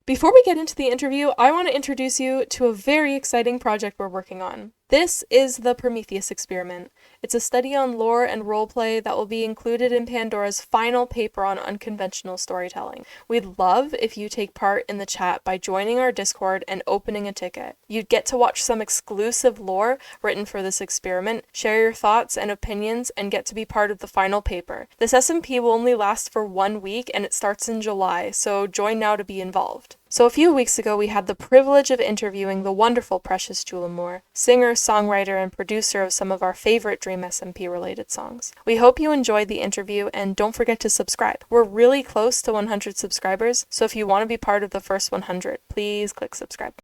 Before we get into the interview, I want to introduce you to a very exciting project we're working on. This is the Prometheus experiment. It's a study on lore and roleplay that will be included in Pandora's final paper on unconventional storytelling. We'd love if you take part in the chat by joining our Discord and opening a ticket. You'd get to watch some exclusive lore written for this experiment, share your thoughts and opinions, and get to be part of the final paper. This SMP will only last for 1 week and it starts in July, so join now to be involved. So a few weeks ago, we had the privilege of interviewing the wonderful Precious Jewel Amor, singer, songwriter, and producer of some of our favorite DreamSMP related songs. We hope you enjoyed the interview, and don't forget to subscribe. We're really close to 100 subscribers, so if you want to be part of the first 100, please click subscribe.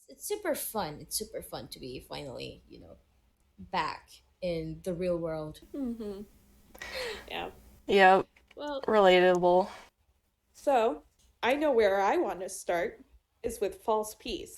It's super fun. It's super fun to be finally, back in the real world. Mm-hmm. Yeah. Yep. Well, Relatable. so I know where I want to start is with false peace.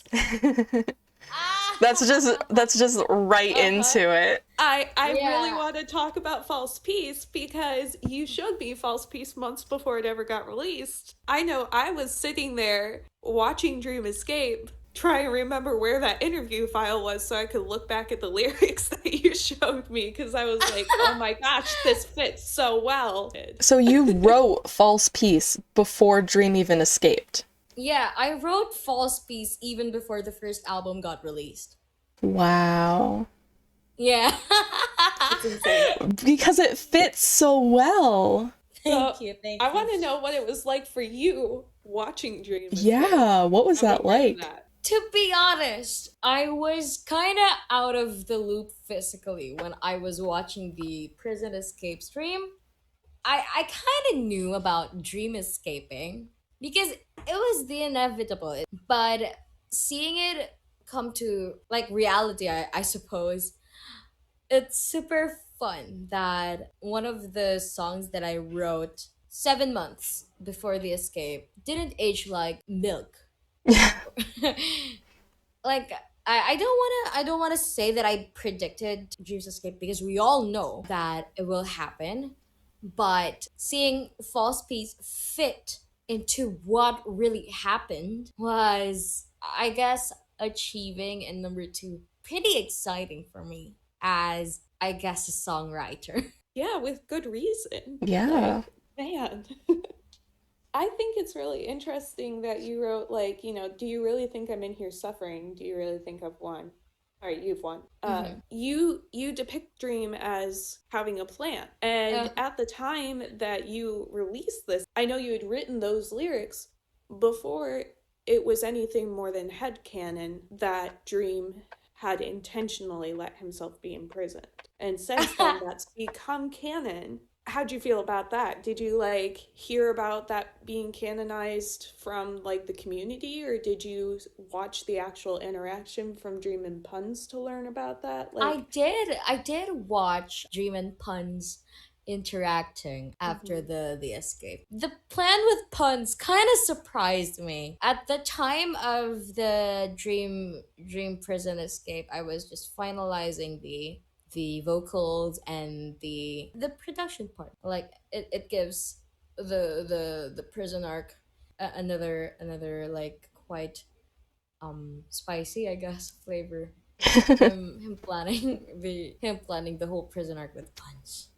That's just right into it. I really Yeah. want to talk about false peace because you showed me false peace months before it ever got released. I know I was sitting there watching Dream Escape, trying to remember where that interview file was so I could look back at the lyrics that you showed me because I was like, oh my gosh, this fits so well. So you wrote False Peace before Dream even escaped. Yeah, I wrote False Peace even before the first album got released. Wow. Yeah. It's insane. Because it fits so well. Thank you. I want to know what it was like for you watching Dream Escape. Yeah, what was that like? To be honest, I was kind of out of the loop physically when I was watching the Prison Escape stream. I kind of knew about dream escaping because it was the inevitable. But seeing it come to like reality, I suppose, it's super fun that one of the songs that I wrote 7 months before the escape didn't age like milk. Like I don't wanna say that I predicted Dream's Escape because we all know that it will happen. But seeing False Peace fit into what really happened was, I guess, achieving, and number two, pretty exciting for me as, I guess, a songwriter. Yeah, with good reason. Yeah. Like, man. I think it's really interesting that you wrote, like, do you really think I'm in here suffering? Do you really think I've won? All right, you've won. You depict Dream as having a plan. And at the time that you released this, I know you had written those lyrics before it was anything more than headcanon that Dream had intentionally let himself be imprisoned. And since then, that's become canon. How'd you feel about that? Did you hear about that being canonized from the community, or did you watch the actual interaction from Dream and Puns to learn about that? I did watch Dream and Puns interacting after the escape. The plan with Puns kind of surprised me. At the time of the Dream prison escape, I was just finalizing the vocals and the production part. Like it gives the prison arc another quite spicy, I guess, flavor. him planning the whole prison arc with Puns.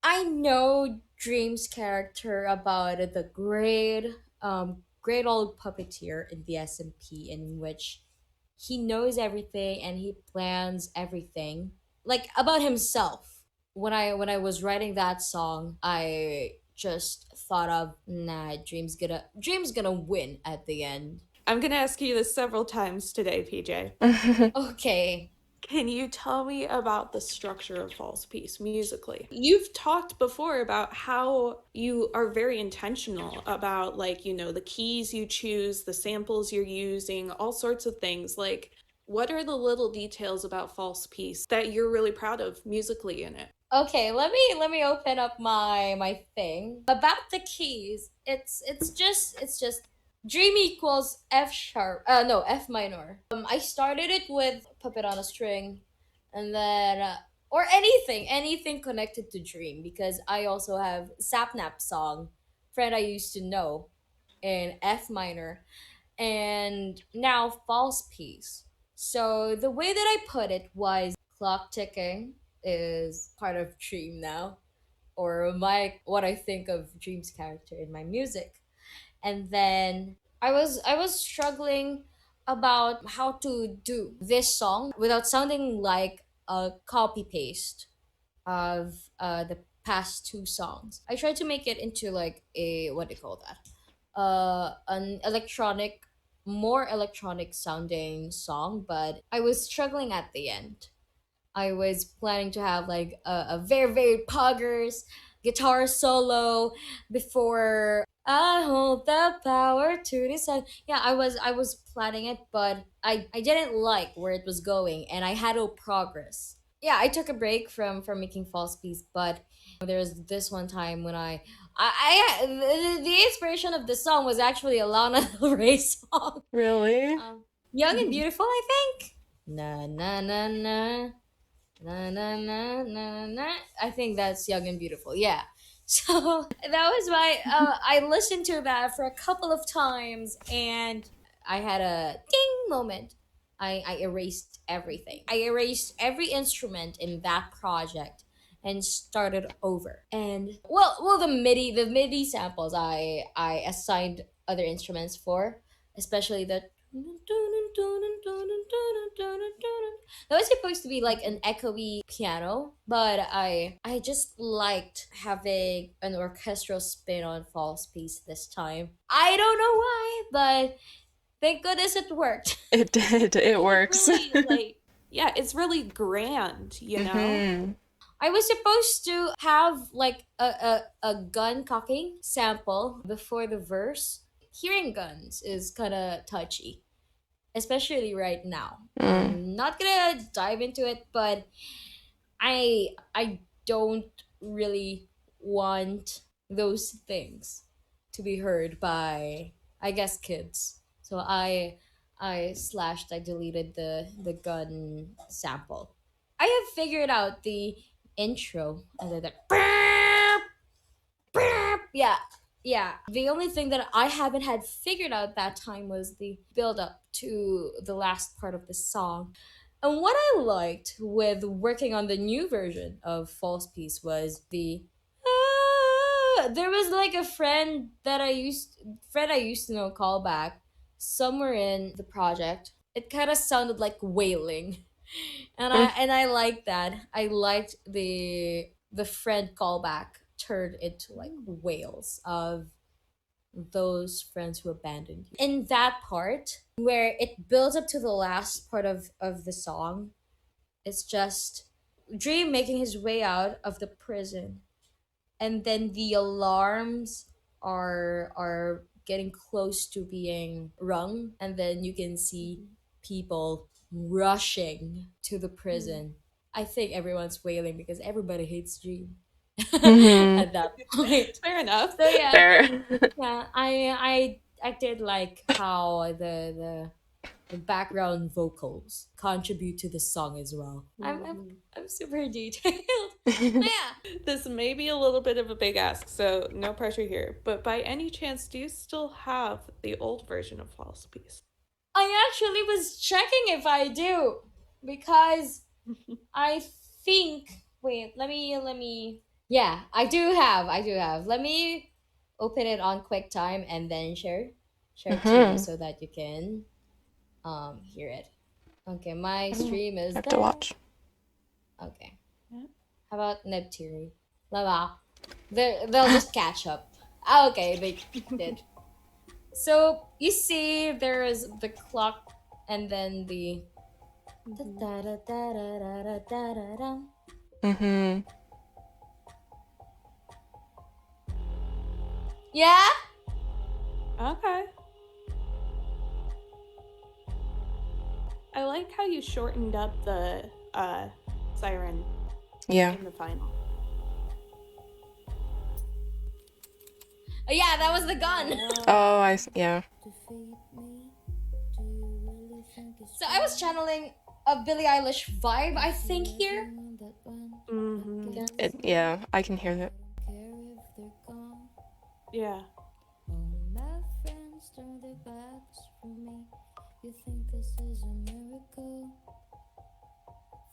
I know Dream's character about the great old puppeteer in the SMP, in which he knows everything and he plans everything like about himself. When I was writing that song, I just thought of, nah, Dream's gonna win at the end. I'm gonna ask you this several times today, PJ. Okay. Can you tell me about the structure of False Peace musically? You've talked before about how you are very intentional about the keys you choose, the samples you're using, all sorts of things. What are the little details about False Peace that you're really proud of musically in it? Okay, let me open up my thing about the keys. It's just Dream equals F sharp. No, F minor. I started it with Puppet on a String, and then or anything connected to Dream, because I also have Sapnap song, Friend I Used to Know, in F minor, and now False Piece. So the way that I put it was clock ticking is part of Dream now, or my what I think of Dream's character in my music. And then I was struggling about how to do this song without sounding like a copy paste of the past two songs. I tried to make it into like a, what do you call that, an electronic, more electronic sounding song, but I was struggling at the end. I was planning to have like a very, very poggers guitar solo before I hold the power to decide. Yeah, I was planning it, but I didn't like where it was going, and I had no progress. Yeah, I took a break from making false piece, but there was this one time when the inspiration of the song was actually a Lana Del Rey song. Really? Young and Beautiful, I think. Na na na na. Na, na, na, na, na. I think that's Young and Beautiful. Yeah. So that was why I listened to that for a couple of times, and I had a ding moment. I erased everything. I erased every instrument in that project and started over. And well, the MIDI samples I assigned other instruments for, especially the that was supposed to be like an echoey piano, but I just liked having an orchestral spin on false piece this time. I don't know why, but thank goodness it worked. It did. It works. Really, like, yeah, it's really grand, you know? Mhm. I was supposed to have like a gun cocking sample before the verse. Hearing guns is kind of touchy, especially right now. I'm not gonna dive into it, but I don't really want those things to be heard by, I guess, kids. So I deleted the gun sample. I have figured out the intro, and then yeah, yeah. The only thing that I haven't had figured out that time was the build up to the last part of the song. And what I liked with working on the new version of False Piece was the there was like a friend I used to know callback somewhere in the project. It kind of sounded like wailing. And I liked that. I liked the friend callback turned into like wails of those friends who abandoned you. In that part where it builds up to the last part of the song, it's just Dream making his way out of the prison, and then the alarms are getting close to being rung, and then you can see people rushing to the prison. I think everyone's wailing because everybody hates Dream Mhm. at that point. Fair enough. So yeah, Fair. yeah, I did like how the background vocals contribute to the song as well. I'm super detailed. Yeah. This may be a little bit of a big ask, so no pressure here. But by any chance, do you still have the old version of False Piece? I actually was checking if I do, because I think, wait, let me yeah, I do have. Let me open it on QuickTime and then share it to you Mhm. so that you can hear it. Okay, my stream I is have there. to watch. Okay. Yeah. How about Nebitri? Lava. They'll just catch up. Ah, okay, they did. So you see, there is the clock, and then the. Mhm. Yeah. Okay. I like how you shortened up the siren Yeah. in the final. Oh, yeah, that was the gun. Oh, yeah. So I was channeling a Billie Eilish vibe, I think, here. Yeah, I can hear that. Yeah. You think this is a miracle?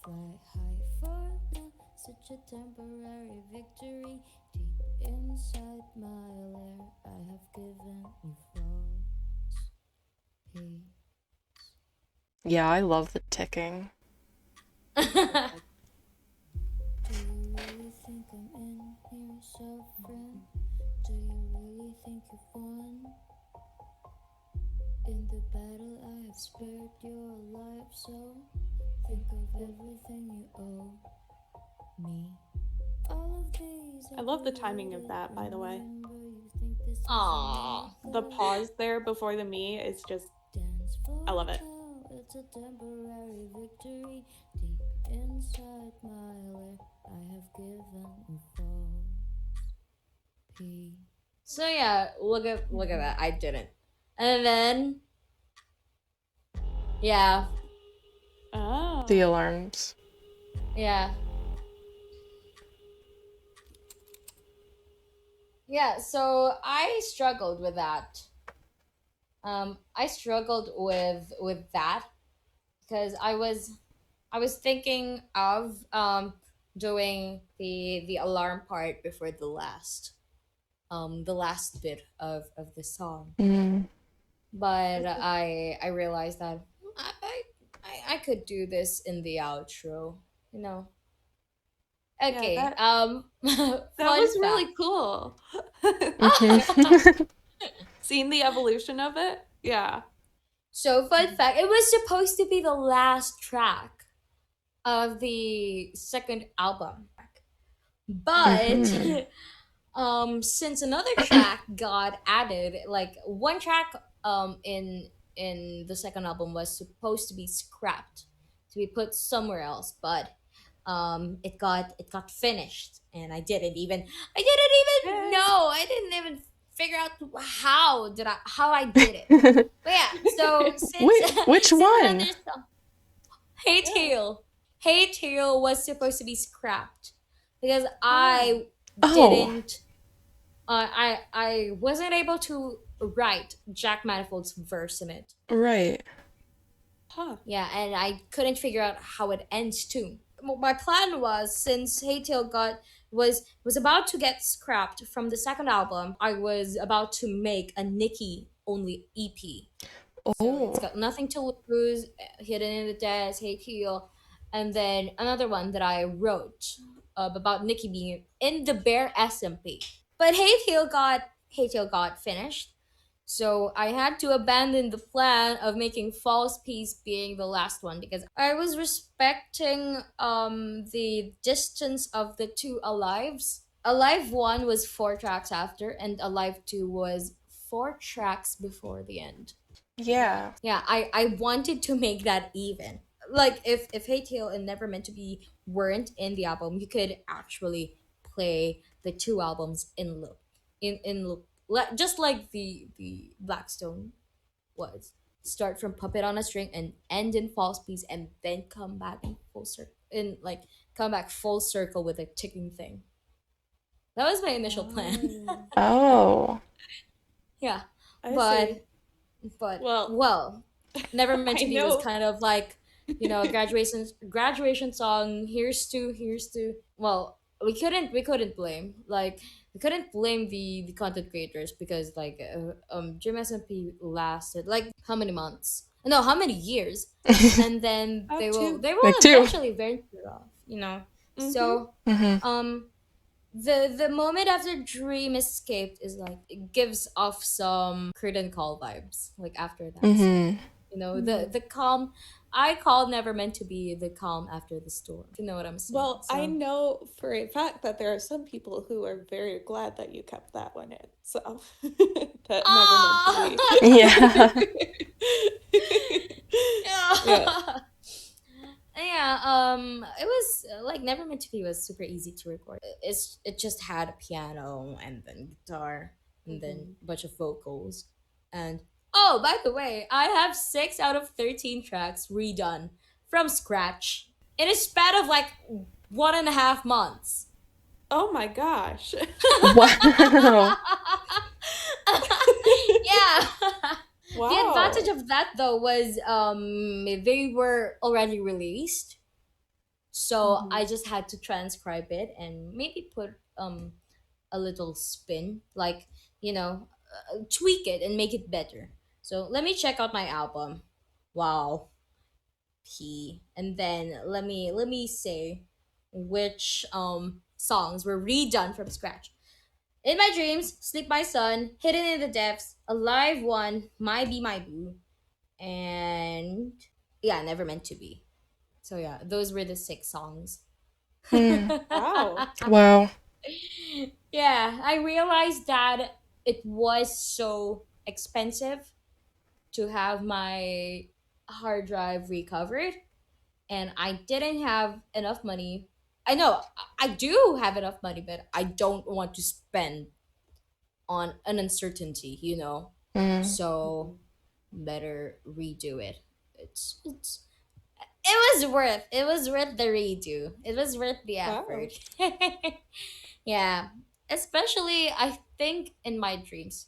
Fly high for now, such a temporary victory. Deep inside my lair, I have given you false peace. Yeah, I love the ticking. Do you really think I'm in here suffering? Do you really think you've won? In the battle I have spared your life, so think of everything you owe me. All of these I love the timing of that, by the way. Aww. The pause there before the me is just, I love it. It's a temporary victory. Deep inside my lair, I have given you false peace. So yeah, look at that. I didn't. And then yeah. Oh. The alarms. Yeah. Yeah, so I struggled with that. I struggled with that because I was thinking of doing the alarm part before the last bit of the song. But I realized that I could do this in the outro, you know. Okay. Yeah, that fun was fact. really cool. Seeing the evolution of it. Yeah. So fun fact, it was supposed to be the last track of the second album. But since another track got added, like one track in the second album was supposed to be scrapped to be put somewhere else, but it got finished, and I didn't even know. I didn't even figure out how I did it. But yeah, so since Which since one? another song, Hey Tail was supposed to be scrapped because I didn't. I wasn't able to write Jack Manifold's verse in it. Right. Huh. Yeah, and I couldn't figure out how it ends too. My plan was, since Hey Tail was about to get scrapped from the second album, I was about to make a Nicki only EP. So it's got Nothing to Lose, Hidden in the Depths, Hey Tail, and then another one that I wrote about Nicki being in the bare SMP. But Hey Tail got finished. So I had to abandon the plan of making False Peace being the last one because I was respecting the distance of the two Alives. Alive 1 was 4 tracks after, and Alive 2 was 4 tracks before the end. Yeah. Yeah, I wanted to make that even. Like if Hey Tail and Never Meant to Be weren't in the album, you could actually play the two albums in loop. In loop. Just like the Blackstone was. Start from Puppet on a String and end in False Peace, and then come back in full circle come back full circle with a ticking thing. That was my initial plan. Oh. Yeah. I see. But Well, Never Meant to Be know. was kind of like, graduation song. Here's to. Well, we couldn't blame the content creators because DreamSMP lasted like how many months? No, how many years? And then they will Like two. eventually venture off. So the moment after Dream Escaped is like, it gives off some Curtain Call vibes. Like after that, the calm. I call Never Meant to Be the calm after the storm. You know what I'm saying? Well, I know for a fact that there are some people who are very glad that you kept that one in. So that Never Meant to Be. Yeah. It was like Never Meant to Be was super easy to record. It just had a piano and then guitar and then Mhm. a bunch of vocals. And oh, by the way, I have 6 out of 13 tracks redone from scratch in a span of like 1.5 months. Oh my gosh. Wow. Yeah. The advantage Wow. of that though was they were already released. So I Mhm. just had to transcribe it and maybe put a little spin, like, tweak it and make it better. So let me check out my album. Wow. P. And then let me say which songs were redone from scratch. In My Dreams, Sleep My Son, Hidden in the Depths, Alive One, My Be My Boo, and yeah, Never Meant to Be. So yeah, those were the 6 songs. Hmm. Wow. Wow. Yeah, I realized that it was so expensive to have my hard drive recovered, and I didn't have enough money. I know I do have enough money, but I don't want to spend on an uncertainty. Mm. So Mhm. better redo it. It was worth the redo. It was worth the Wow. effort. Yeah, especially I think in My Dreams.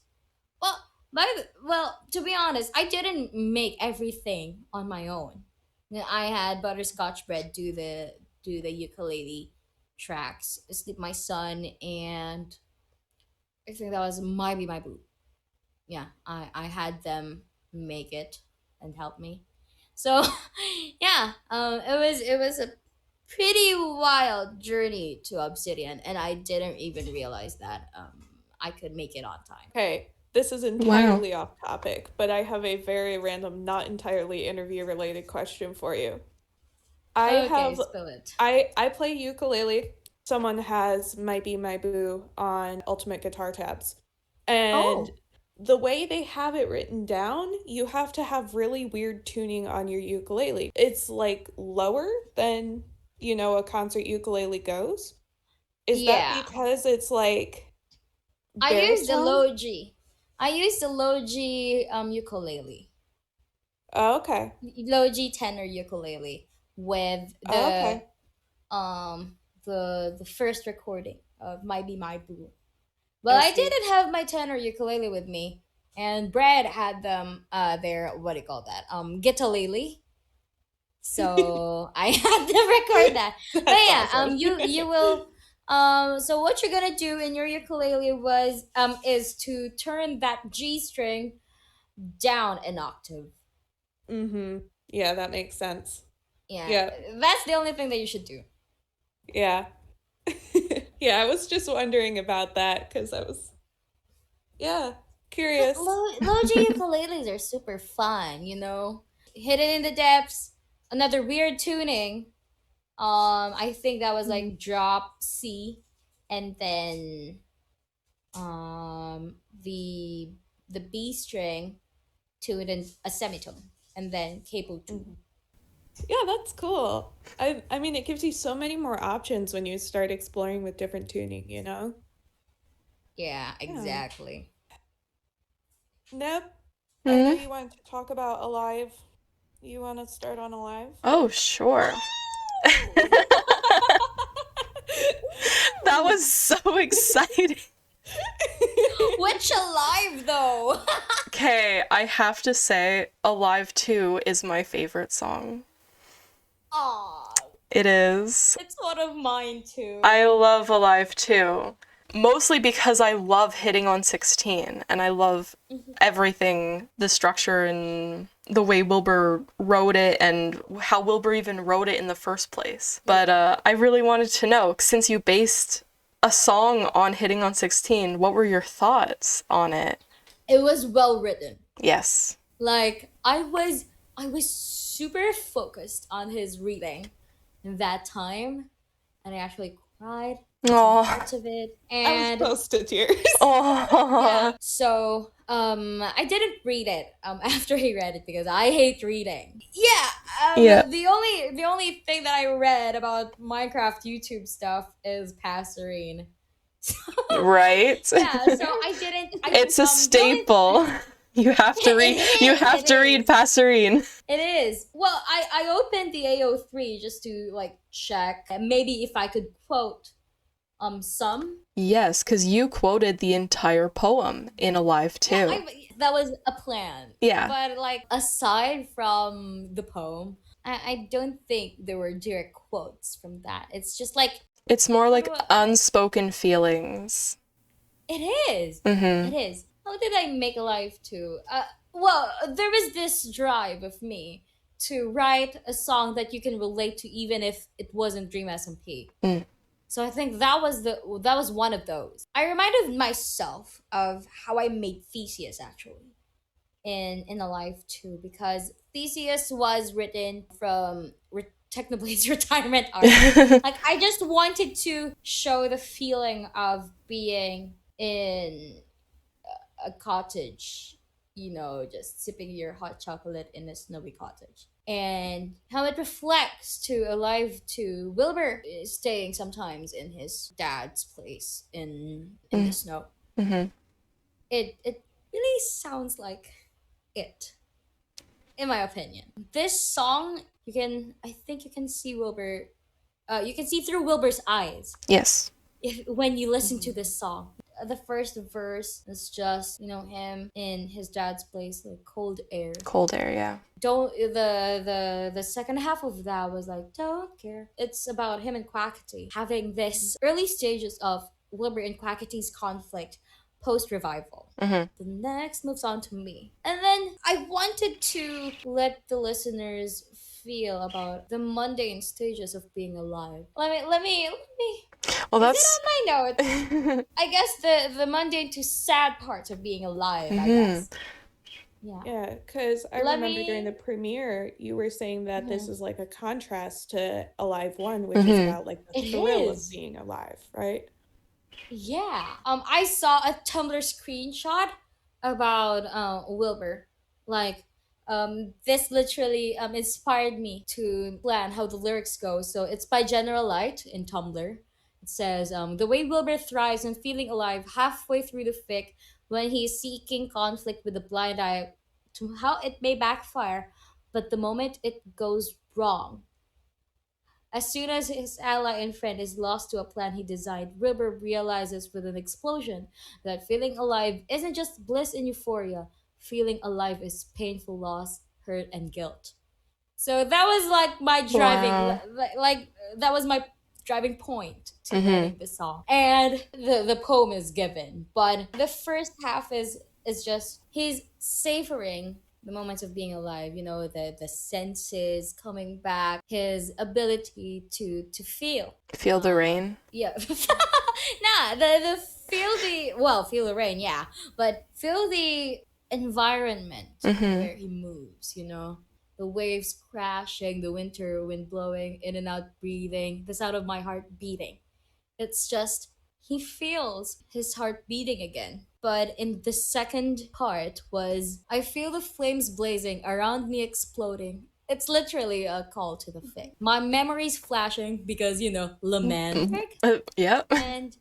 Well, to be honest, I didn't make everything on my own. I had Butterscotch Bread do the ukulele tracks, Sleep My Son, and I think that was My Be My Boo. Yeah, I had them make it and help me. So yeah, it was a pretty wild journey to Obsidian, and I didn't even realize that I could make it on time. Okay, this is Wow. entirely off topic, but I have a very random, not entirely interview related question for you. I Okay, have spill it. I play ukulele. Someone has Might Be My Boo on Ultimate Guitar Tabs. And Oh, the way they have it written down, you have to have really weird tuning on your ukulele. It's like lower than, a concert ukulele goes. Is that yeah. because it's like I used the baritone? low G. I used the low G ukulele, Oh, okay. low G tenor ukulele with Oh, the okay. um the first recording of My Be My Boo. Well, I I see. didn't have my tenor ukulele with me, and Brad had them their, what do you call that, guitalele. So I had to record that. But That's yeah, awesome. you will so what you're gonna do in your ukulele is to turn that G string down an octave. Mm-hmm. Yeah, that makes sense. Yeah, Yeah. that's the only thing that you should do. Yeah. Yeah, I was just wondering about that because I was, yeah, But curious. low G ukuleles are super fun. Hidden in the Depths, another weird tuning. I think that was Mhm. like drop C, and then the B string tuned in a semitone, and then capo 2. Mhm. Yeah, that's cool. I mean, it gives you so many more options when you start exploring with different tuning, you know? Yeah, Yeah. exactly. Neb, I know Hmm. you wanted to talk about Alive. You want to start on Alive? Oh, sure. Woo! That was so exciting. Which alive though? Okay, I have to say, Alive 2 is my favorite song. Aw, It is. it's one of mine too. I love Alive 2. Mostly because I love hitting on 16, and I love everything, the structure and the way Wilbur wrote it, and how Wilbur even wrote it in the first place. But I really wanted to know, since you based a song on hitting on 16, what were your thoughts on it? It was well written. Yes. Like I was super focused on his reading in that time, and I actually cried in some Aww. parts of it. I was And close to tears. yeah, Aww. so I didn't read it after he read it because I hate reading. Yeah, Yeah. the only thing that I read about Minecraft YouTube stuff is Passerine. Right? Yeah, so I didn't. It's a the staple. You have to read. You have to read Passerine. It is. Well, I opened the AO3 just to like check maybe if I could quote some. Yes, because you quoted the entire poem in Alive too. Yeah, that was a plan. Yeah. But like aside from the poem, I don't think there were direct quotes from that. It's just like it's more like unspoken feelings. It is. Mm-hmm. It is. How did I make Alive too? Well, there was this drive of me to write a song that you can relate to even if it wasn't DreamSMP. So I think that was one of those. I reminded myself of how I made Theseus actually in Alive too, because Theseus was written from Technoblade's retirement arc. Like I just wanted to show the feeling of being in a cottage, just sipping your hot chocolate in a snowy cottage. And how it reflects to Alive to Wilbur is staying sometimes in his dad's place in the snow. Mm-hmm. It really sounds like it, in my opinion. This song, I think you can see Wilbur, you can see through Wilbur's eyes. Yes. When you listen to this song. The first verse is just him in his dad's place, like cold air. Cold air, yeah. The second half of that was like don't care. It's about him and Quackity having this early stages of Wilbur and Quackity's conflict post revival. Mm-hmm. The next moves on to me, and then I wanted to let the listeners feel about the mundane stages of being alive. Let me. Well, that's Is it on my notes? I guess the mundane to sad parts of being alive. I guess. Yeah, because I remember during the premiere, you were saying that this is like a contrast to Alive 1, which is about like the thrill of being alive, right? Yeah. I saw a Tumblr screenshot about Wilbur. Like, this literally inspired me to plan how the lyrics go. So it's by General Light in Tumblr. It says, the way Wilbur thrives when feeling alive halfway through the fic, when he is seeking conflict with a blind eye to how it may backfire, but the moment it goes wrong. As soon as his ally and friend is lost to a plan he designed, Wilbur realizes with an explosion that feeling alive isn't just bliss and euphoria. Feeling alive is painful loss, hurt, and guilt. So that was like my driving, like that was my driving point to writing the song. And the poem is given, but the first half is just he's savoring the moments of being alive, the senses coming back, his ability to feel the rain. Yeah. Nah, the feel the rain, yeah, but feel the environment where he moves, the waves crashing, the winter wind blowing in and out, breathing, the sound of my heart beating. It's just he feels his heart beating again. But in the second part was I feel the flames blazing around me exploding. It's literally a call to the fic. My memories flashing because romantic. Yep. And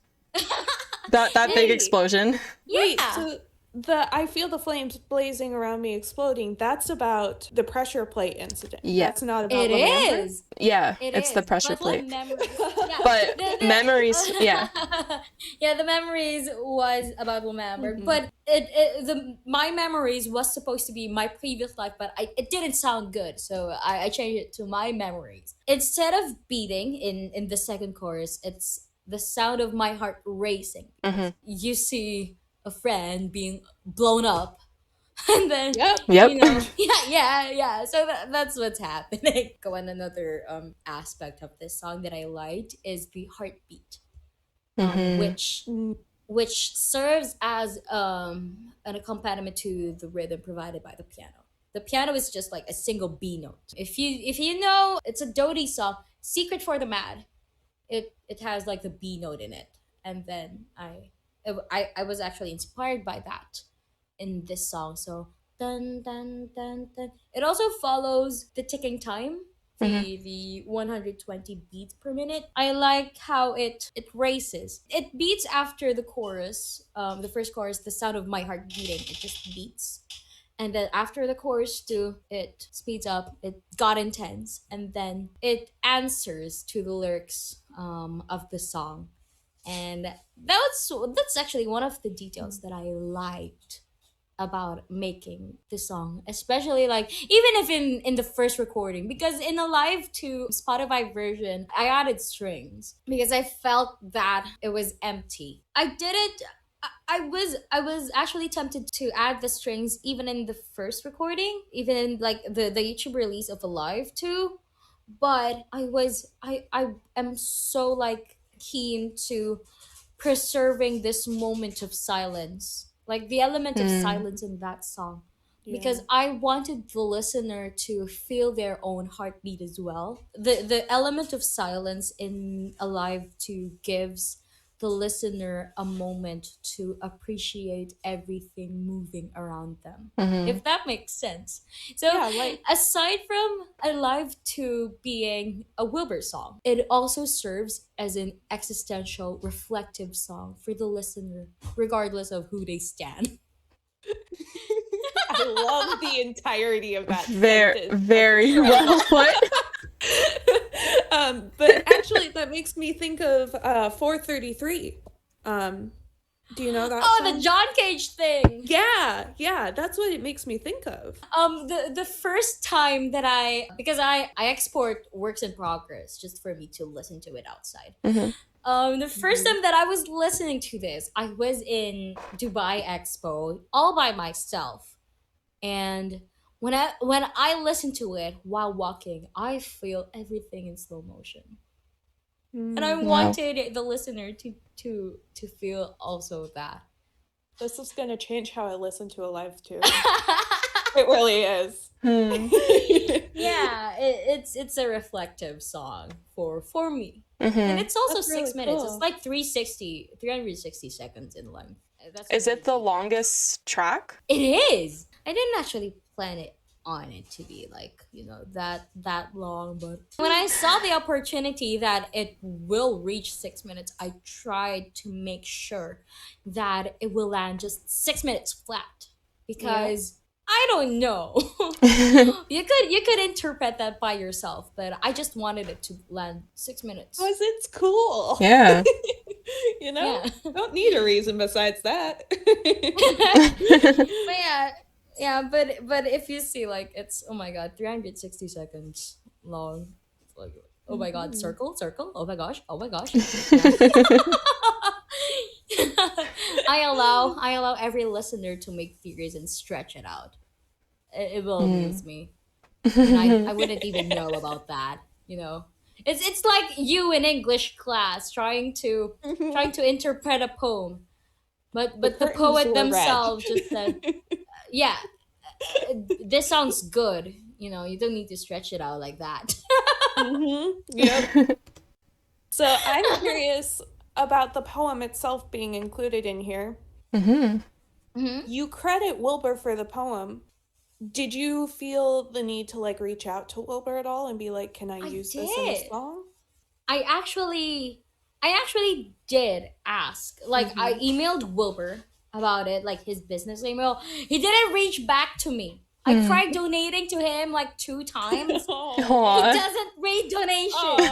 that big explosion. Yeah. Wait, so the I feel the flames blazing around me exploding, that's about the pressure plate incident. Yeah. That's not about It Remember? is. Yeah, It it's is. the pressure But, plate. memories, But memories, yeah. Yeah, the memories was about Remember, but my memories was supposed to be my previous life, but it didn't sound good, so I changed it to my memories. Instead of beating in the second chorus, it's the sound of my heart racing. You see a friend being blown up, and then Yep. yeah. So that's what's happening. Go on, another aspect of this song that I liked is the heartbeat, which serves as an accompaniment to the rhythm provided by the piano. The piano is just like a single B note. If you know, it's a Dodie song, "Secret for the Mad." It has like the B note in it, and then I was actually inspired by that in this song. So dun dun dun dun. It also follows the ticking time the 120 beats per minute. I like how it races. It beats after the chorus. The first chorus, the sound of my heart beating, it just beats. And then after the chorus two, it speeds up, it got intense, and then it answers to the lyrics of the song. And that's actually one of the details that I liked about making the song, especially like even if in the first recording, because in a live to Spotify version I added strings because I felt that it was empty. I was actually tempted to add the strings even in the first recording, even in like the YouTube release of Alive too, but I am so like keen to preserving this moment of silence, like the element of silence in that song, because I wanted the listener to feel their own heartbeat as well. The element of silence in Alive 2 gives the listener a moment to appreciate everything moving around them, if that makes sense. So aside from Alive 2 being a Wilbur song, it also serves as an existential reflective song for the listener regardless of who they stand. I love the entirety of that Very, sentence. very well put. But actually, that makes me think of 433. Do you know that song? The John Cage thing. Yeah, that's what it makes me think of. The first time that because I export works in progress just for me to listen to it outside. The first time that I was listening to this, I was in Dubai Expo all by myself, and when I listen to it while walking, I feel everything in slow motion. And I wanted the listener to feel also that. This is gonna change how I listen to Alive too. It really is. Yeah, it's a reflective song for me. And it's also That's 6 really minutes. cool. It's like 360 seconds in length. Is it the longest track? It is. I didn't actually plan it on it to be like, that long, but when I saw the opportunity that it will reach 6 minutes, I tried to make sure that it will land just 6 minutes flat, because I don't know. You could interpret that by yourself, but I just wanted it to land 6 minutes. Because it's cool. Yeah. Don't need a reason besides that. But but if you see, like, it's, oh my god, 360 seconds long. It's like, oh my god, circle, oh my gosh. I allow every listener to make theories and stretch it out. It will amuse me. And I wouldn't even know about that, It's like you in English class trying to interpret a poem, but the poet themselves just said, yeah, this sounds good. You don't need to stretch it out like that. Yep. So I'm curious about the poem itself being included in here. You credit Wilbur for the poem. Did you feel the need to like reach out to Wilbur at all and be like, can I use this in a song? I actually did ask. Like, I emailed Wilbur about it, like his business email. He didn't reach back to me. I tried donating to him like 2 times. He doesn't read donations.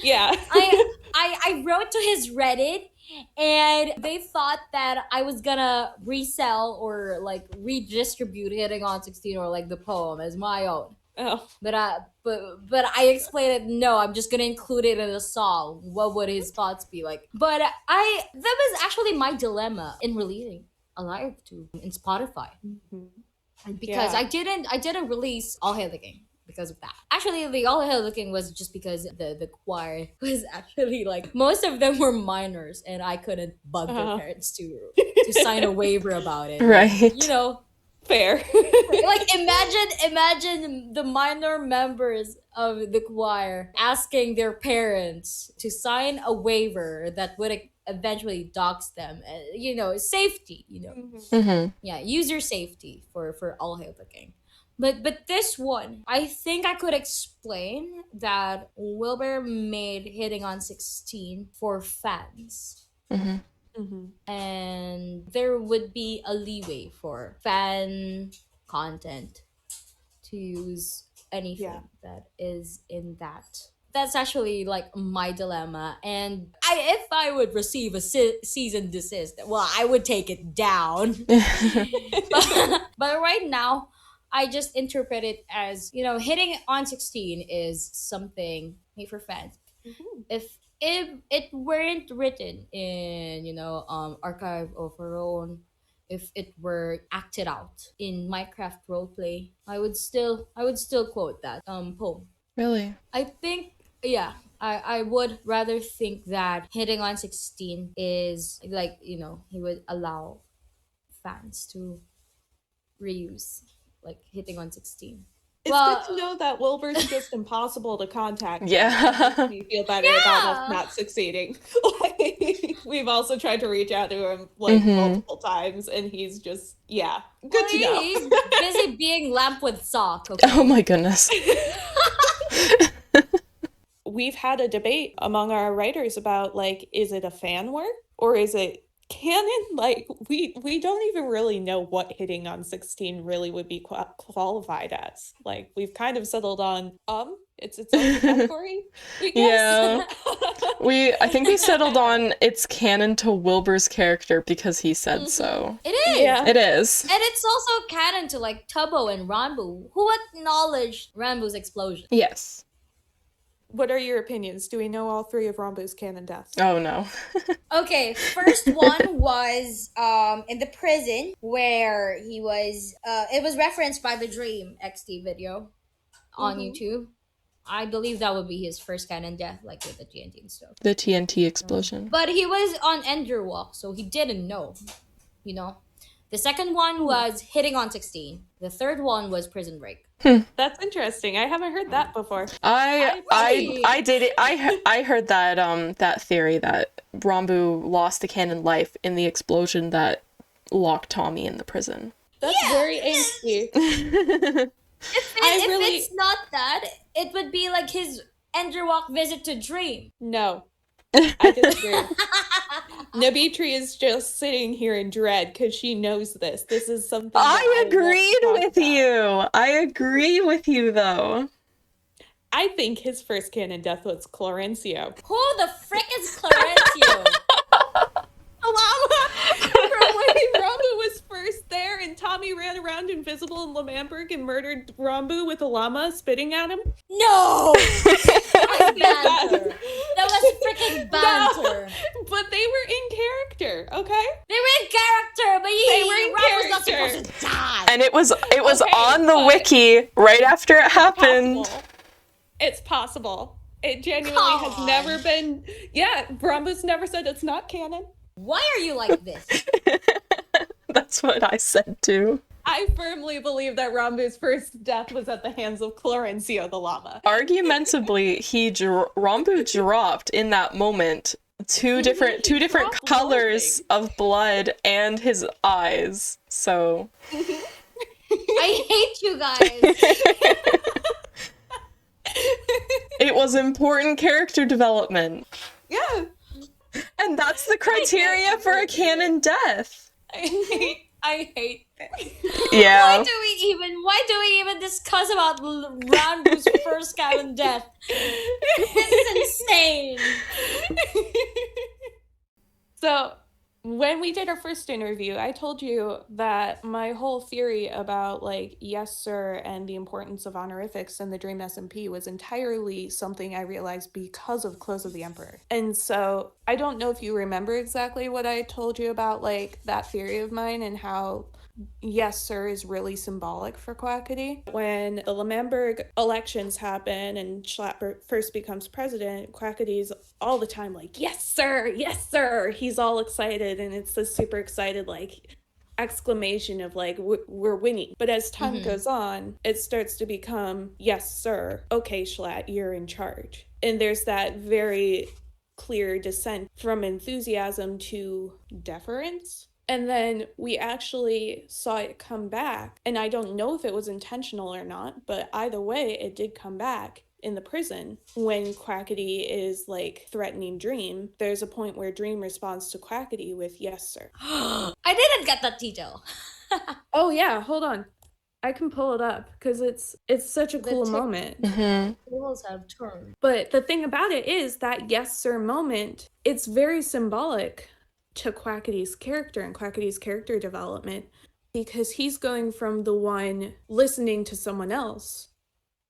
Yeah. I wrote to his Reddit, and they thought that I was gonna resell or like redistribute Hitting on 16 or like the poem as my own. But I explained it. No, I'm just gonna include it in a song. What would his thoughts be like? But that was actually my dilemma in releasing Alive 2 in Spotify, because I didn't release All Hail the King because of that. Actually, the All Hail the King was just because the choir was actually like, most of them were minors, and I couldn't bug their parents to sign a waiver about it. Right. Fair. Like, imagine the minor members of the choir asking their parents to sign a waiver that would eventually dox them. Safety. Yeah, user safety for All Hail the King. But this one, I think I could explain that Wilbur made Hitting on 16 for fans. And there would be a leeway for fan content to use anything that is in that. That's actually like my dilemma, and if I would receive a cease and desist, well, I would take it down. but right now, I just interpret it as, Hitting on 16 is something made for fans. If it weren't written in Archive of Our Own, if it were acted out in Minecraft roleplay, I would still quote that poem. Really? I think, yeah, I would rather think that Hitting on 16 is like, he would allow fans to reuse like Hitting on 16. It's good to know that Wilbur's just impossible to contact. Yeah. It makes me feel better about us not succeeding. We've also tried to reach out to him multiple times, and he's just, good to know. He's busy being lamp with sock. Okay? Oh my goodness. We've had a debate among our writers about, is it a fan work or is it canon? We don't even really know what Hitting on 16 really would be qualified as. We've kind of settled on it's its own category, we guess. Yeah. I think we settled on it's canon to Wilbur's character because he said so. It is. Yeah. It is. And it's also canon to Tubbo and Ranboo, who acknowledged Ranboo's explosion. Yes. What are your opinions? Do we know all three of Ranboo's canon deaths? Oh no. Okay, first one was in the prison where he was it was referenced by the DreamXT video on YouTube. I believe that would be his first canon death, with the TNT and stuff. The TNT explosion. But he was on Ender Walk, so he didn't know. The second one was Hitting on 16. The third one was Prison Break. That's interesting. I haven't heard that before. I did it. I heard that that theory that Ranboo lost the canon life in the explosion that locked Tommy in the prison. That's very angsty. If it's not that, it would be like his Enderwalk visit to Dream. No. I disagree. Nebitri is just sitting here in dread because she knows this. This is something I agree with you, though. I think his first canon death was Clarencio. Who the frick is Clarencio? From when Ranboo was first there and Tommy ran around invisible in L'Manberg and murdered Ranboo with a llama spitting at him? No! That was banter. That was freaking banter. No, but they were in character, okay? They were in character, but Ranboo's not supposed to die. And it was on the wiki right after it happened. It's possible. It genuinely has never been. Yeah, Ranboo's never said it's not canon. Why are you like this? That's what I said too. I firmly believe that Ranboo's first death was at the hands of Clarencio the llama. Argumentably, Ranboo dropped in that moment two different colors of blood and his eyes. So I hate you guys. It was important character development. Yeah. And that's the criteria for a canon death. I hate this. Yeah. Why do we even discuss about Ranboo's first canon death? This is insane. So, when we did our first interview, I told you that my whole theory about, yes, sir, and the importance of honorifics in the DreamSMP was entirely something I realized because of Close of the Emperor. And so, I don't know if you remember exactly what I told you about, that theory of mine and how yes, sir is really symbolic for Quackity. When the L'Manberg elections happen and Schlatt first becomes president, Quackity's all the time yes, sir, yes, sir. He's all excited, and it's this super excited, exclamation of, we're winning. But as time goes on, it starts to become, yes, sir. Okay, Schlatt, you're in charge. And there's that very clear descent from enthusiasm to deference. And then we actually saw it come back. And I don't know if it was intentional or not, but either way, it did come back in the prison when Quackity is like threatening Dream. There's a point where Dream responds to Quackity with "Yes, sir." I didn't get that detail. Oh yeah, hold on. I can pull it up because it's such a cool moment. Tables have turned. But the thing about it is that "Yes, sir" moment, it's very symbolic to Quackity's character and Quackity's character development, because he's going from the one listening to someone else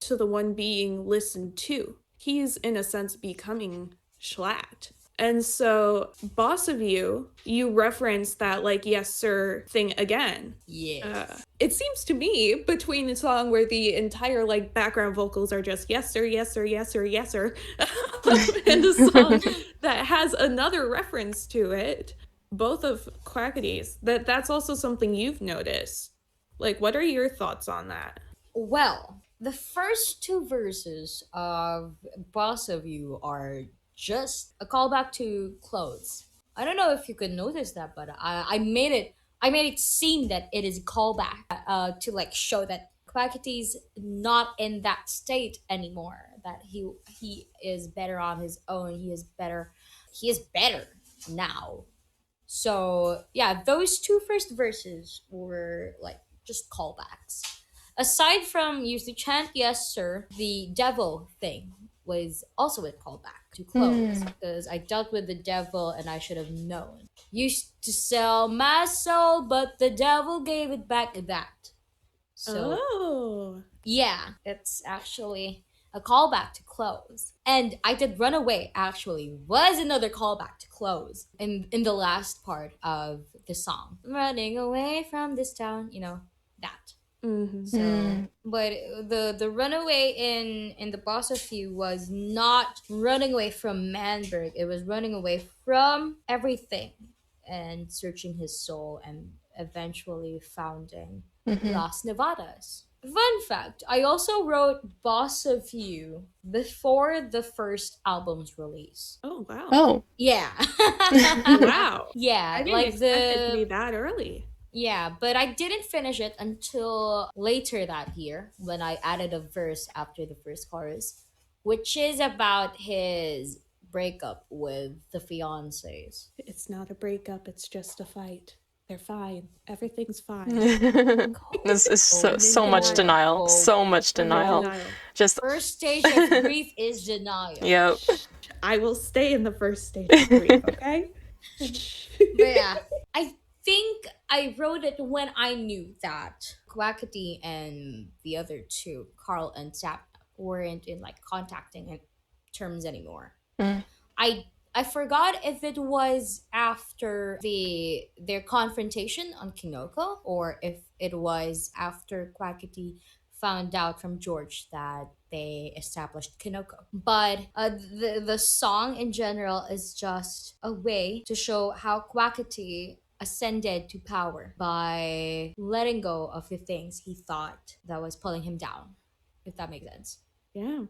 to the one being listened to. He's, in a sense, becoming Schlatt. And so, Boss of You reference that, like, "Yes, sir" thing again. Yes. It seems to me, between the song where the entire, like, background vocals are just "Yes, sir, yes, sir, yes, sir, yes, sir," and the song that has another reference to it, both of Quackity's, that's also something you've noticed. Like, what are your thoughts on that? Well, the first two verses of Boss of You are just a callback to Clothes. I don't know if you could notice that, but I made it seem that it is a callback to like show that Quackity's not in that state anymore. That he is better on his own. He is better now. So yeah, those two first verses were like just callbacks. Aside from used to chant "Yes, sir," the devil thing was also a callback to Clothes, because I dealt with the devil and I should have known. Used to sell my soul, but the devil gave it back. That. So yeah, it's actually a callback to Clothes. And I Did Run Away actually was another callback to Clothes in the last part of the song. Running away from this town, that. So, but the runaway in the Boss of You was not running away from Manberg. It was running away from everything and searching his soul and eventually founding Las Nevadas. Fun fact, I also wrote Boss of You before the first album's release. Oh, wow. Oh. Yeah. Wow. Yeah, I didn't expect it to be that early. Yeah, but I didn't finish it until later that year when I added a verse after the first chorus, which is about his breakup with the fiancés. It's not a breakup, it's just a fight. They're fine. Everything's fine. This is so much denial. So much denial. Just first stage of grief is denial. Yep. I will stay in the first stage of grief, okay? But yeah, I think I wrote it when I knew that Quackity and the other two, Carl and Sap, weren't in like contacting in terms anymore. I forgot if it was after their confrontation on Kinoko or if it was after Quackity found out from George that they established Kinoko. But the song in general is just a way to show how Quackity ascended to power by letting go of the things he thought that was pulling him down, if that makes sense. Yeah.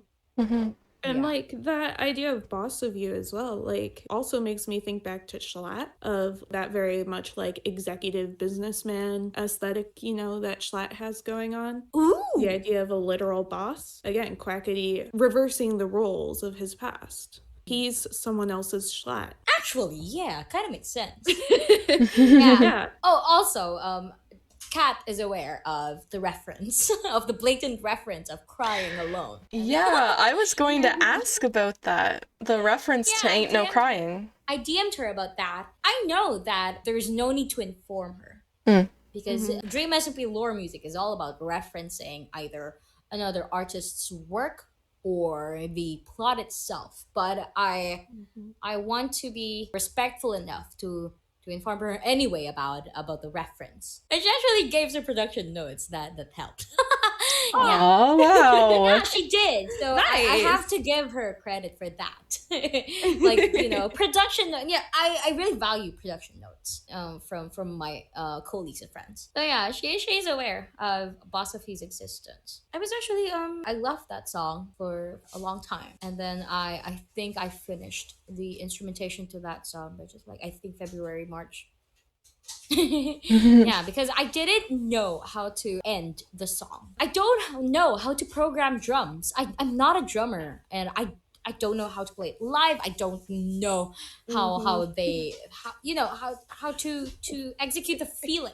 And like that idea of Boss of You as well, like also makes me think back to Schlatt, of that very much like executive businessman aesthetic, that Schlatt has going on. Ooh! The idea of a literal boss. Again, Quackity reversing the roles of his past. He's someone else's Schlatt. Actually, yeah, kind of makes sense. Yeah. Oh, also, Kat is aware of the reference, of the blatant reference of crying alone. Yeah, I was going to ask about that. The reference to Ain't No Crying. I DM'd her about that. I know that there's no need to inform her. Because DreamSMP lore music is all about referencing either another artist's work or the plot itself. But I want to be respectful enough to inform her anyway about the reference. And she actually gave some production notes that helped. Oh, wow. Yeah, she did. So Nice. I have to give her credit for that. Like, production. Yeah, I really value production notes from my colleagues and friends. So yeah, she's aware of Boss of You's existence. I was actually I loved that song for a long time, and then I think I finished the instrumentation to that song, which is like I think February, March. Yeah, because I didn't know how to end the song. I don't know how to program drums. I'm not a drummer, and I don't know how to play it live. I don't know how they how to execute the feeling.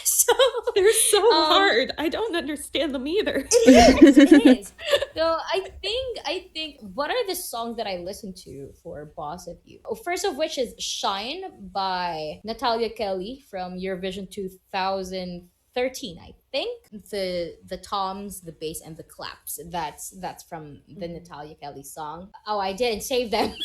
So They're so um hard. I don't understand them either. it is. So I think what are the songs that I listen to for Boss of You? Oh, first of which is Shine by Natalia Kelly from Eurovision 2013, I think. The toms, the bass, and the claps. That's from the Natalia Kelly song. Oh, I didn't save them.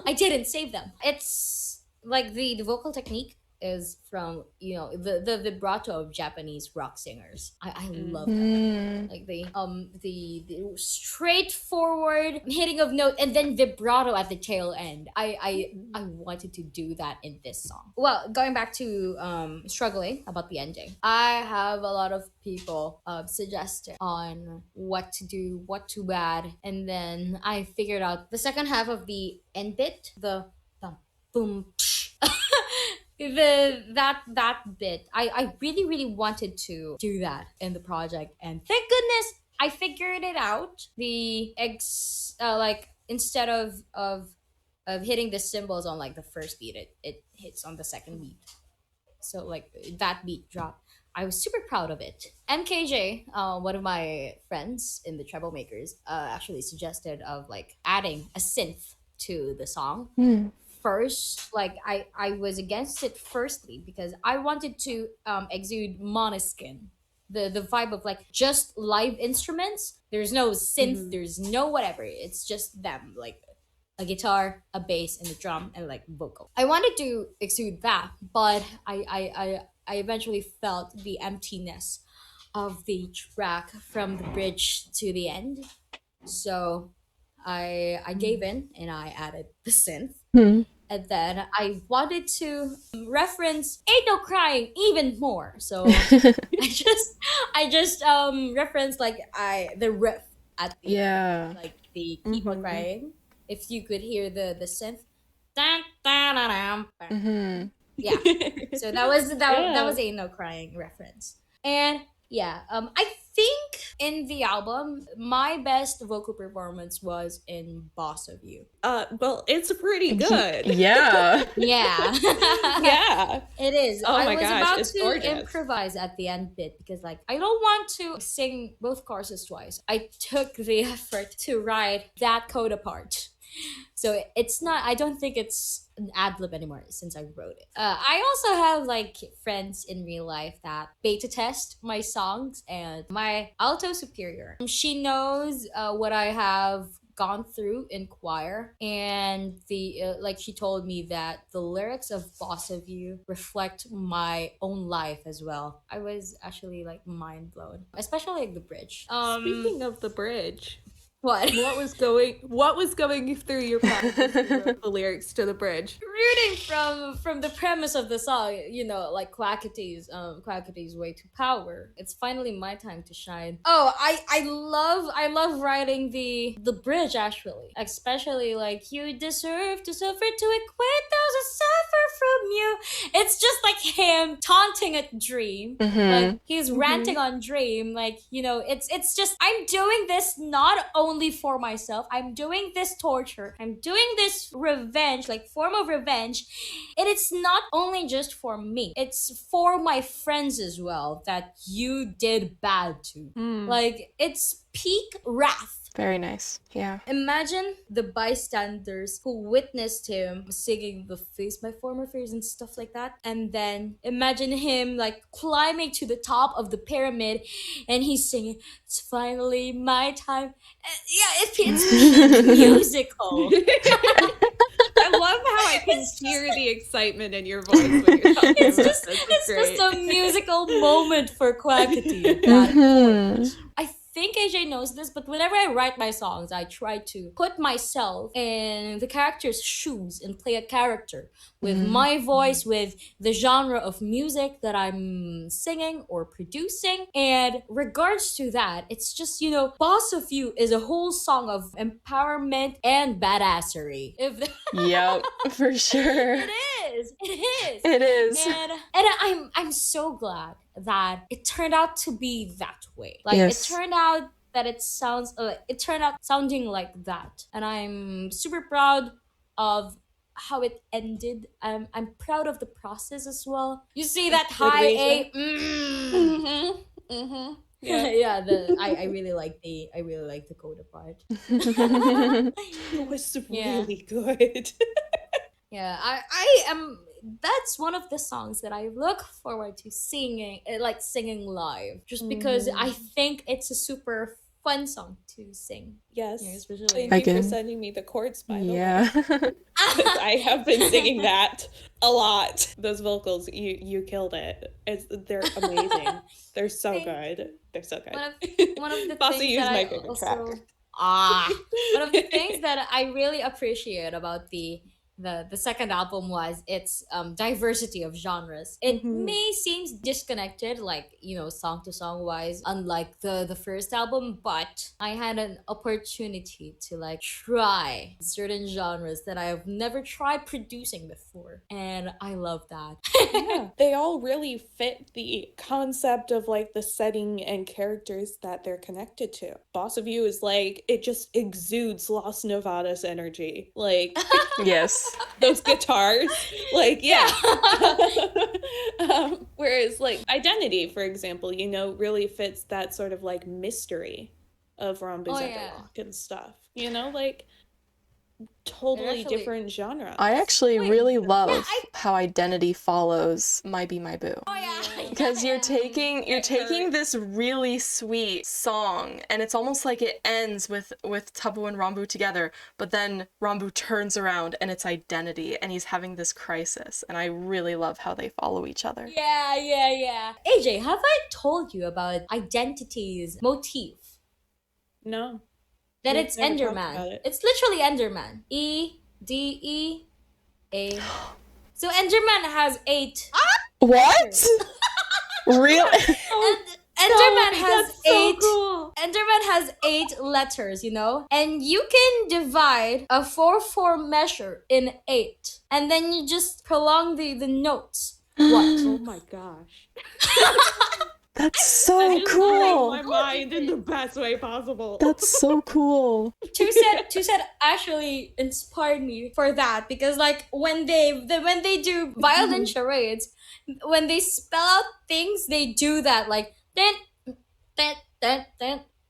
I didn't save them. It's like the vocal technique is from the vibrato of Japanese rock singers. I love that. Like the straightforward hitting of note and then vibrato at the tail end. I wanted to do that in this song. Well, going back to struggling about the ending, I have a lot of people suggested on what to do, what to add, and then I figured out the second half of the end bit, the boom that bit. I really wanted to do that in the project, and thank goodness I figured it out. The like instead of hitting the cymbals on like the first beat, it hits on the second beat. So like that beat drop, I was super proud of it. MKJ, one of my friends in the Troublemakers, actually suggested of like adding a synth to the song. First, like I was against it firstly because I wanted to exude Monoskin, the vibe of like just live instruments. There's no synth, there's no whatever, it's just them, like a guitar, a bass, and a drum, and like vocal. I wanted to exude that, but I eventually felt the emptiness of the track from the bridge to the end. So I gave in and I added the synth. And then I wanted to reference Ain't No Crying even more. So I just referenced like the riff at the end, like the Keep On Crying. If you could hear the synth. Dun, dun, dun, dun, dun. Yeah. So that was Ain't No Crying reference. And yeah, I think in the album, my best vocal performance was in Boss of You. Well, it's pretty good. Yeah. Yeah. Yeah. It is. Oh I my was gosh, about it's to gorgeous. improvise at the end bit because like I don't want to sing both choruses twice. I took the effort to write that coda part. So it's not, I don't think it's an ad lib anymore since I wrote it. I also have like friends in real life that beta test my songs, and my alto superior, she knows what I have gone through in choir, and the like she told me that the lyrics of Boss of You reflect my own life as well. I was actually like mind blown, especially like the bridge. Speaking of the bridge, What? what was going through your mind as you wrote the lyrics to the bridge? Rooting from the premise of the song, like Quackity's way to power. It's finally my time to shine. Oh, I love writing the bridge actually, especially like you deserve to suffer to acquit those who suffer from you. It's just like him taunting at Dream, like he's ranting on Dream, like it's just I'm doing this not only for myself. I'm doing this torture. I'm doing this revenge, like form of revenge. And it's not only just for me. It's for my friends as well that you did bad to. Like it's peak wrath. Very nice. Yeah. Imagine the bystanders who witnessed him singing the Face My Former Fears and stuff like that. And then imagine him like climbing to the top of the pyramid and he's singing, "It's finally my time." Yeah, it's musical. I love how I can hear the excitement in your voice when you're talking It's about just this. it's Great. just a musical moment for Quackity at that point. I think AJ knows this, but whenever I write my songs, I try to put myself in the character's shoes and play a character with my voice, with the genre of music that I'm singing or producing. And regards to that, it's just, Boss of You is a whole song of empowerment and badassery. Yep, for sure. It is. is. It is. It is. And I'm so glad that it turned out to be that way. Like Yes. it turned out that it turned out sounding like that, and I'm super proud of how it ended. I'm proud of the process as well. You see that high A. Yeah. Yeah, I really like the coda part. It was Yeah. really good. Yeah, I am. That's one of the songs that I look forward to singing live, just because I think it's a super fun song to sing. Yes. Yeah, especially. Thank you for can- sending me the chords, by the way. Yeah. I have been singing that a lot. Those vocals, you killed it. They're amazing. They're so good. They're so good. One of the Bossy things is that my I favorite also track. one of the things that I really appreciate about the second album was its diversity of genres. It may seem disconnected, like, you know, song to song wise, unlike the first album, but I had an opportunity to like try certain genres that I have never tried producing before, and I love that. Yeah, they all really fit the concept of like the setting and characters that they're connected to. Boss of You is like, it just exudes Las Nevadas energy. Like, Yes. those guitars, like, yeah. Whereas like Identity, for example, you know, really fits that sort of like mystery of Ranboo's Oh, yeah. Epilogue and stuff, you know, like totally actually- different genres. I actually really love I- how Identity follows My Be My Boo. Oh yeah, Because you're taking hurt. this really sweet song, and it's almost like it ends with Tubbo and Ranboo together, but then Ranboo turns around and it's Identity, and he's having this crisis, and I really love how they follow each other. Yeah. AJ, have I told you about Identity's motif? No. That We've it's never talked Enderman. about it. It's literally Enderman. E-D-E-A. So Enderman has 8. What? Really? Enderman has That's so 8. cool. Enderman has 8 letters, you know? And you can divide a 4/4 measure in 8. And then you just prolong the notes. What? Oh my gosh. That's so Blowing cool. my mind in the best way possible. That's so cool. Two Set actually inspired me for that, because like when they do violin charades, when they spell out things, they do that like then.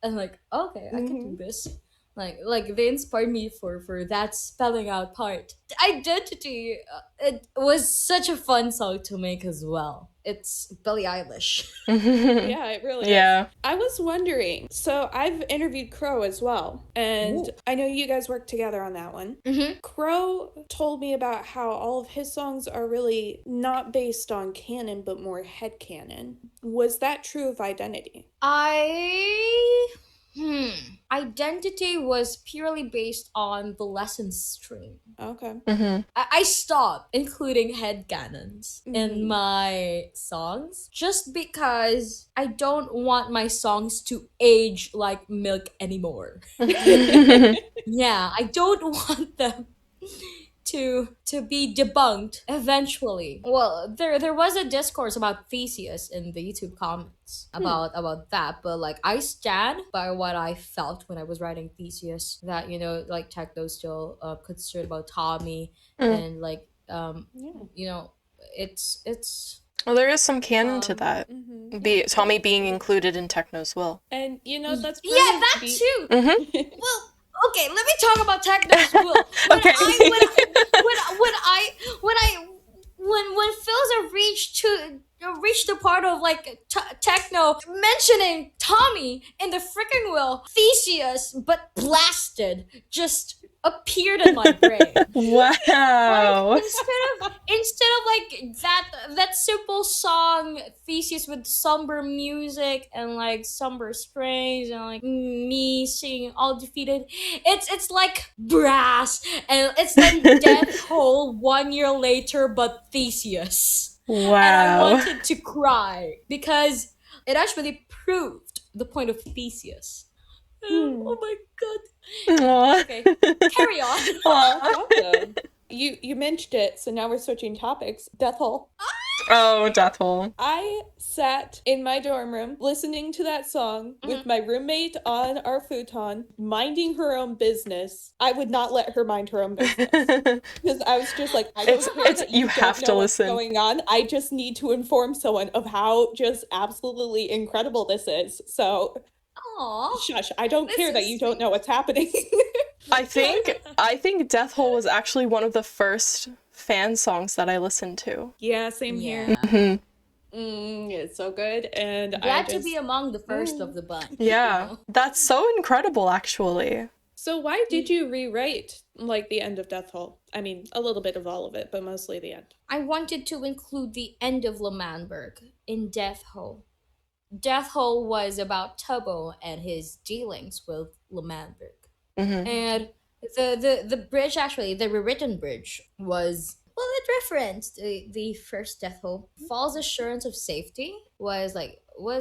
I'm like, okay, I can do this. Like they inspired me for that spelling out part. Identity, it was such a fun song to make as well. It's Billie Eilish. Yeah, it really Yeah. is. I was wondering, so I've interviewed Crow as well, and Ooh. I know you guys worked together on that one. Crow told me about how all of his songs are really not based on canon, but more headcanon. Was that true of Identity? Identity was purely based on the lesson stream. Okay. I stopped including headcanons in my songs just because I don't want my songs to age like milk anymore. Yeah, I don't want them to be debunked eventually. Well, there was a discourse about Theseus in the YouTube comments about that, but like I stand by what I felt when I was writing Theseus, that, you know, like techno's still concerned about Tommy and like you know, it's Well, there is some canon to that. Tommy being included in Techno's will. And you know, that's yeah, that too. Well, okay, let me talk about Techno's will. Okay. When Philza reached the part of like Techno mentioning Tommy in the freaking will, Theseus, but blasted, just appeared in my brain. Wow. Like, instead of like that simple song Theseus with somber music and like somber strings and like me singing all defeated, it's like brass, and it's like Death Hole 1 year later but Theseus. And I Wow. wanted to cry because it actually proved the point of Theseus. Oh my god. Aw. Okay, carry on. Aw. Awesome. You mentioned it, so now we're switching topics. Death Hole. Oh, Death Hole. I sat in my dorm room listening to that song with my roommate on our futon, minding her own business. I would not let her mind her own business. Because I was just like, I don't care that you have don't to know what's listen. going on. I just need to inform someone of how just absolutely incredible this is. So, Aww. shush, I don't care that you don't know what's happening. I think Death Hole was actually one of the first fan songs that I listened to. Yeah, same here. Yeah. It's so good, and Glad to be among the first of the bunch. Yeah, you know? that's so incredible, actually. So why did you rewrite, like, the end of Death Hole? I mean, a little bit of all of it, but mostly the end. I wanted to include the end of L'Manberg in Death Hole. Death Hole was about Tubbo and his dealings with L'Manberg. And the bridge, actually, the rewritten bridge was, well, it referenced the first Death Hole. False assurance of safety was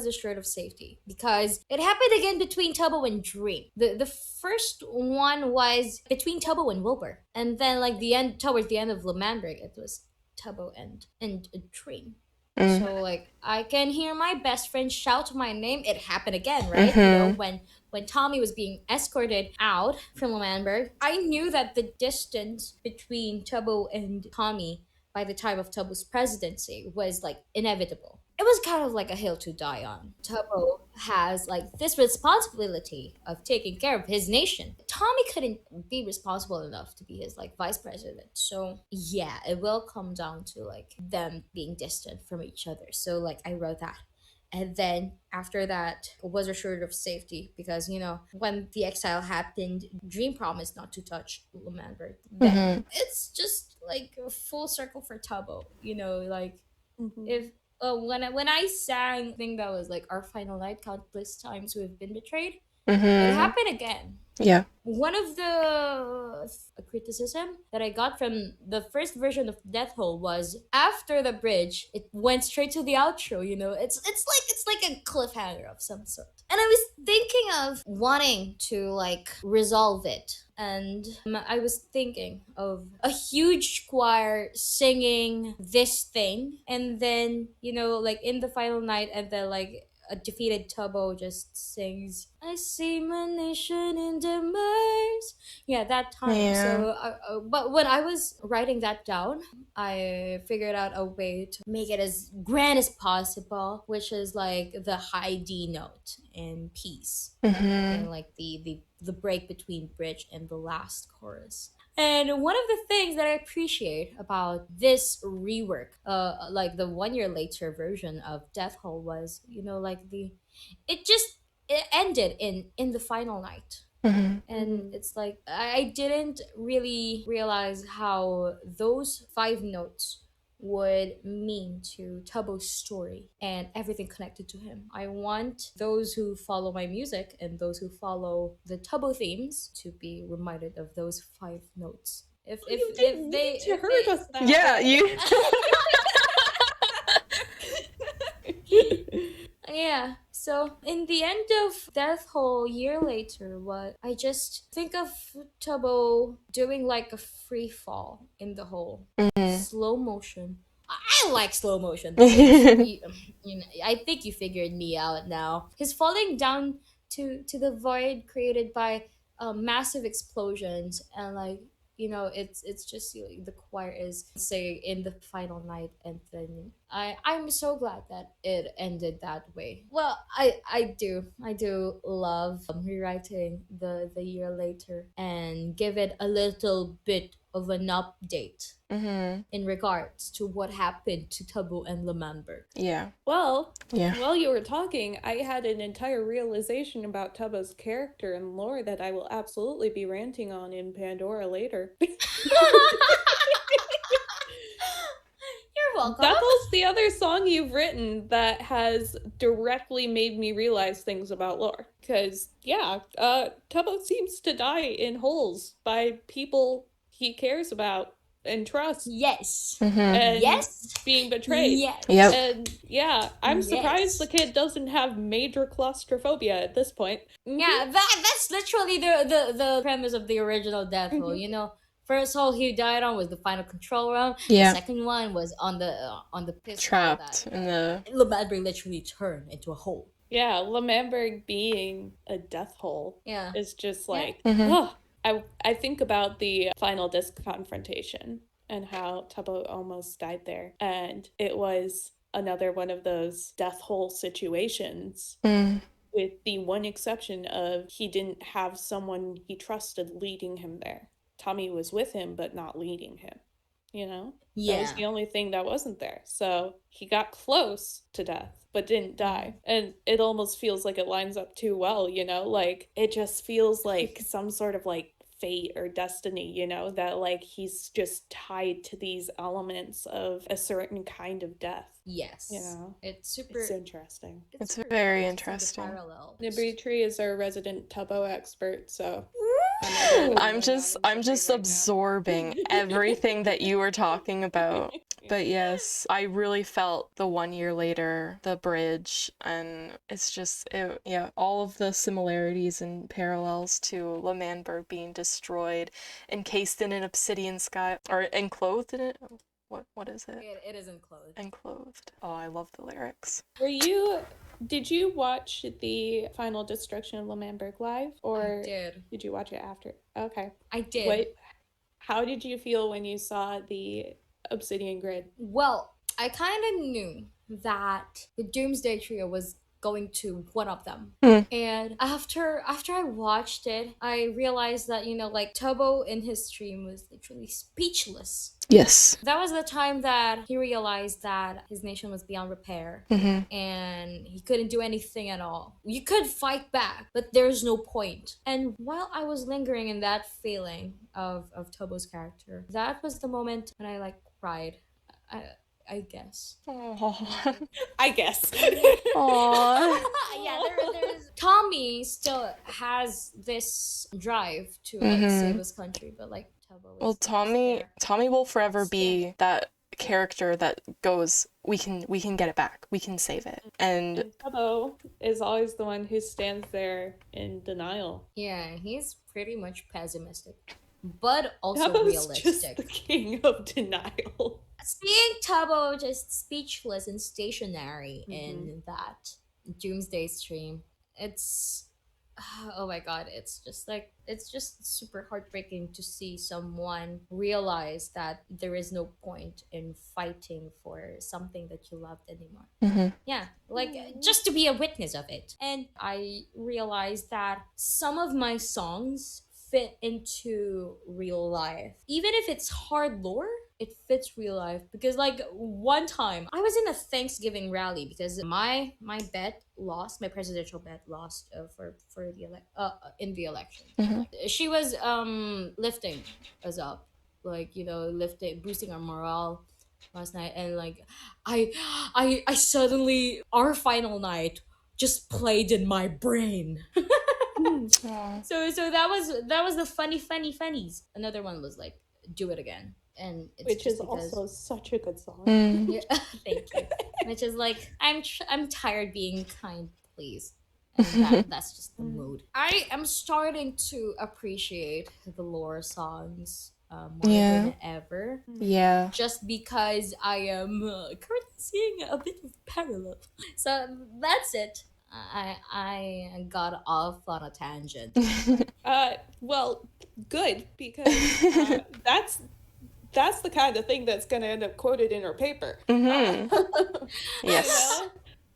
assured of safety because it happened again between Tubbo and Dream. The first one was between Tubbo and Wilbur, and then like towards the end of L'Manberg, it was Tubbo and Dream. So like I can hear my best friend shout my name. It happened again, right? You know, when Tommy was being escorted out from L'Manberg, I knew that the distance between Tubbo and Tommy by the time of Tubbo's presidency was like inevitable. It was kind of like a hill to die on. Tubbo has like this responsibility of taking care of his nation. Tommy couldn't be responsible enough to be his like vice president. So yeah, it will come down to like them being distant from each other. So like I wrote that. And then after that was assured of safety because, you know, when the exile happened, Dream promised not to touch L'Manberg. Then it's just like a full circle for Tubbo, you know, like if when I sang, I think that was like our final night, countless times we've been betrayed. It happened again. Yeah. One of the criticism that I got from the first version of Death Hole was after the bridge, it went straight to the outro. You know, it's like a cliffhanger of some sort. And I was thinking of wanting to like resolve it. And I was thinking of a huge choir singing this thing, and then, you know, like in the final night, and then like a defeated Tubbo just sings, "I see my nation in demise." Yeah, that time. Yeah. So, but when I was writing that down, I figured out a way to make it as grand as possible, which is like the high D note in peace, and like the break between bridge and the last chorus. And one of the things that I appreciate about this rework, like the 1 year later version of Death Hole was, you know, like it ended in the final night. And it's like I didn't really realize how those 5 notes would mean to Tubbo's story and everything connected to him. I want those who follow my music and those who follow the Tubbo themes to be reminded of those 5 notes. If they heard us that. Yeah, you. Yeah. So in the end of Death Hole, year later, what I just think of Tubbo doing like a free fall in the hole, slow motion. I like slow motion. you know, I think you figured me out now. He's falling down to the void created by massive explosions, and like, you know, it's just like, the choir is say in the final night, and then I'm so glad that it ended that way. Well, I do love rewriting the year later and give it a little bit of an update in regards to what happened to Tubbo and L'Manberg. Yeah. Well, Yeah. while you were talking, I had an entire realization about Tubbo's character and lore that I will absolutely be ranting on in Pandora later. You're welcome. Death Hole's the other song you've written that has directly made me realize things about lore. Because, yeah, Tubbo seems to die in holes by people he cares about and trusts. Yes. And Yes. being betrayed. Yes. Yep. And yeah, I'm surprised the kid doesn't have major claustrophobia at this point. Yeah, that's literally the premise of the original Death Hole, you know. first hole he died on was the final control room. Yeah. The second one was on the pistol Trapped that in the... Lemandre literally turned into a hole. Yeah, Lemandre being a death hole Yeah. is just like, Mhm. oh, I think about the final disc confrontation and how Tubbo almost died there. And it was another one of those death hole situations. With the one exception of he didn't have someone he trusted leading him there. Tommy was with him, but not leading him, you know? Yeah. That was the only thing that wasn't there. So he got close to death, but didn't die. And it almost feels like it lines up too well, you know? Like, it just feels like some sort of like fate or destiny, you know? That like he's just tied to these elements of a certain kind of death. Yes. You know? It's super... It's interesting. It's super very interesting, the interesting. parallels. Nebitri is our resident Tubbo expert, so I'm just absorbing everything that you were talking about. But yes, I really felt the 1 year later, the bridge, and it's just, all of the similarities and parallels to Lemandre being destroyed, encased in an obsidian sky, or enclosed in it. What is it? It is enclosed. Enclosed. Oh, I love the lyrics. Did you watch the final destruction of Lemandre live, or I did you watch it after? Okay. I did. How did you feel when you saw the Obsidian grid? Well, I kind of knew that the Doomsday Trio was going to one-up them. And after I watched it, I realized that, you know, like, Tubbo in his stream was literally speechless. Yes. That was the time that he realized that his nation was beyond repair, and he couldn't do anything at all. You could fight back, but there's no point. And while I was lingering in that feeling of Tubbo's character, that was the moment when I, like, cried. I guess. Aww. I guess. Aww. Yeah, there's... Tommy still has this drive to, like, save his country, but, like, Tubbo is... Well, Tommy will forever be that character that goes, we can get it back, we can save it. And Tubbo is always the one who stands there in denial. Yeah, he's pretty much pessimistic, but also Tubbo's realistic. just the king of denial. Seeing Tubbo just speechless and stationary in that Doomsday stream, it's... oh my god, it's just super heartbreaking to see someone realize that there is no point in fighting for something that you loved anymore. Yeah, like, just to be a witness of it. And I realized that some of my songs fit into real life. Even if it's hard lore, it fits real life. Because, like, one time I was in a Thanksgiving rally because my bet lost, my presidential bet lost for the in the election. She was lifting us up, like, you know, boosting our morale last night, and like I suddenly, our final night just played in my brain. So that was the funnies. Another one was like, Do It Again, and it's which is because... also such a good song. Yeah, thank you. Which is like, I'm tired being kind, please. And that's just the mood. I am starting to appreciate the lore songs more than ever. Yeah. Just because I am currently seeing a bit of parallel. So that's it. I got off on a tangent. Well, good, because that's the kind of thing that's going to end up quoted in her paper. Yes. You know?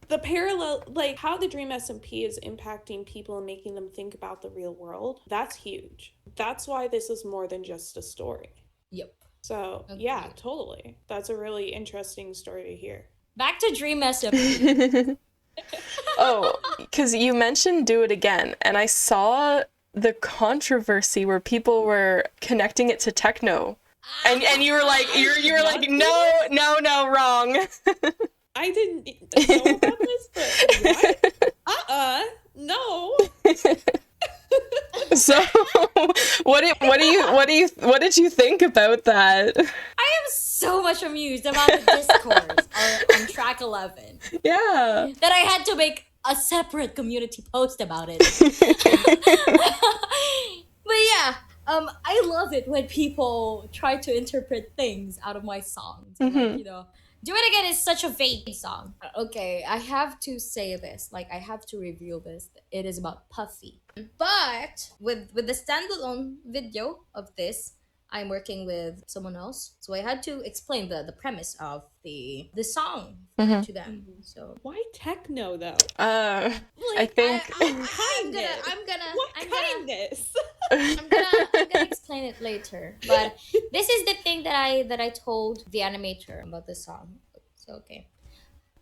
The parallel, like how the DreamSMP is impacting people and making them think about the real world, that's huge. That's why this is more than just a story. Yep. So, yeah, totally. That's a really interesting story to hear. Back to DreamSMP. Oh, because you mentioned Do It Again, and I saw the controversy where people were connecting it to techno, and you were like, you were like, no, wrong. I didn't know about this, but what? No. So, what did you think about that? I am so much amused about the discourse on track 11. Yeah. That I had to make a separate community post about it. But yeah, I love it when people try to interpret things out of my songs. Like, Do It Again is such a vague song. Okay, I have to say this. Like, I have to reveal this. It is about Puffy. But with the standalone video of this, I'm working with someone else, so I had to explain the premise of the song to them. So Why techno though? I think I'm gonna explain it later. But this is the thing that I told the animator about the song. So okay.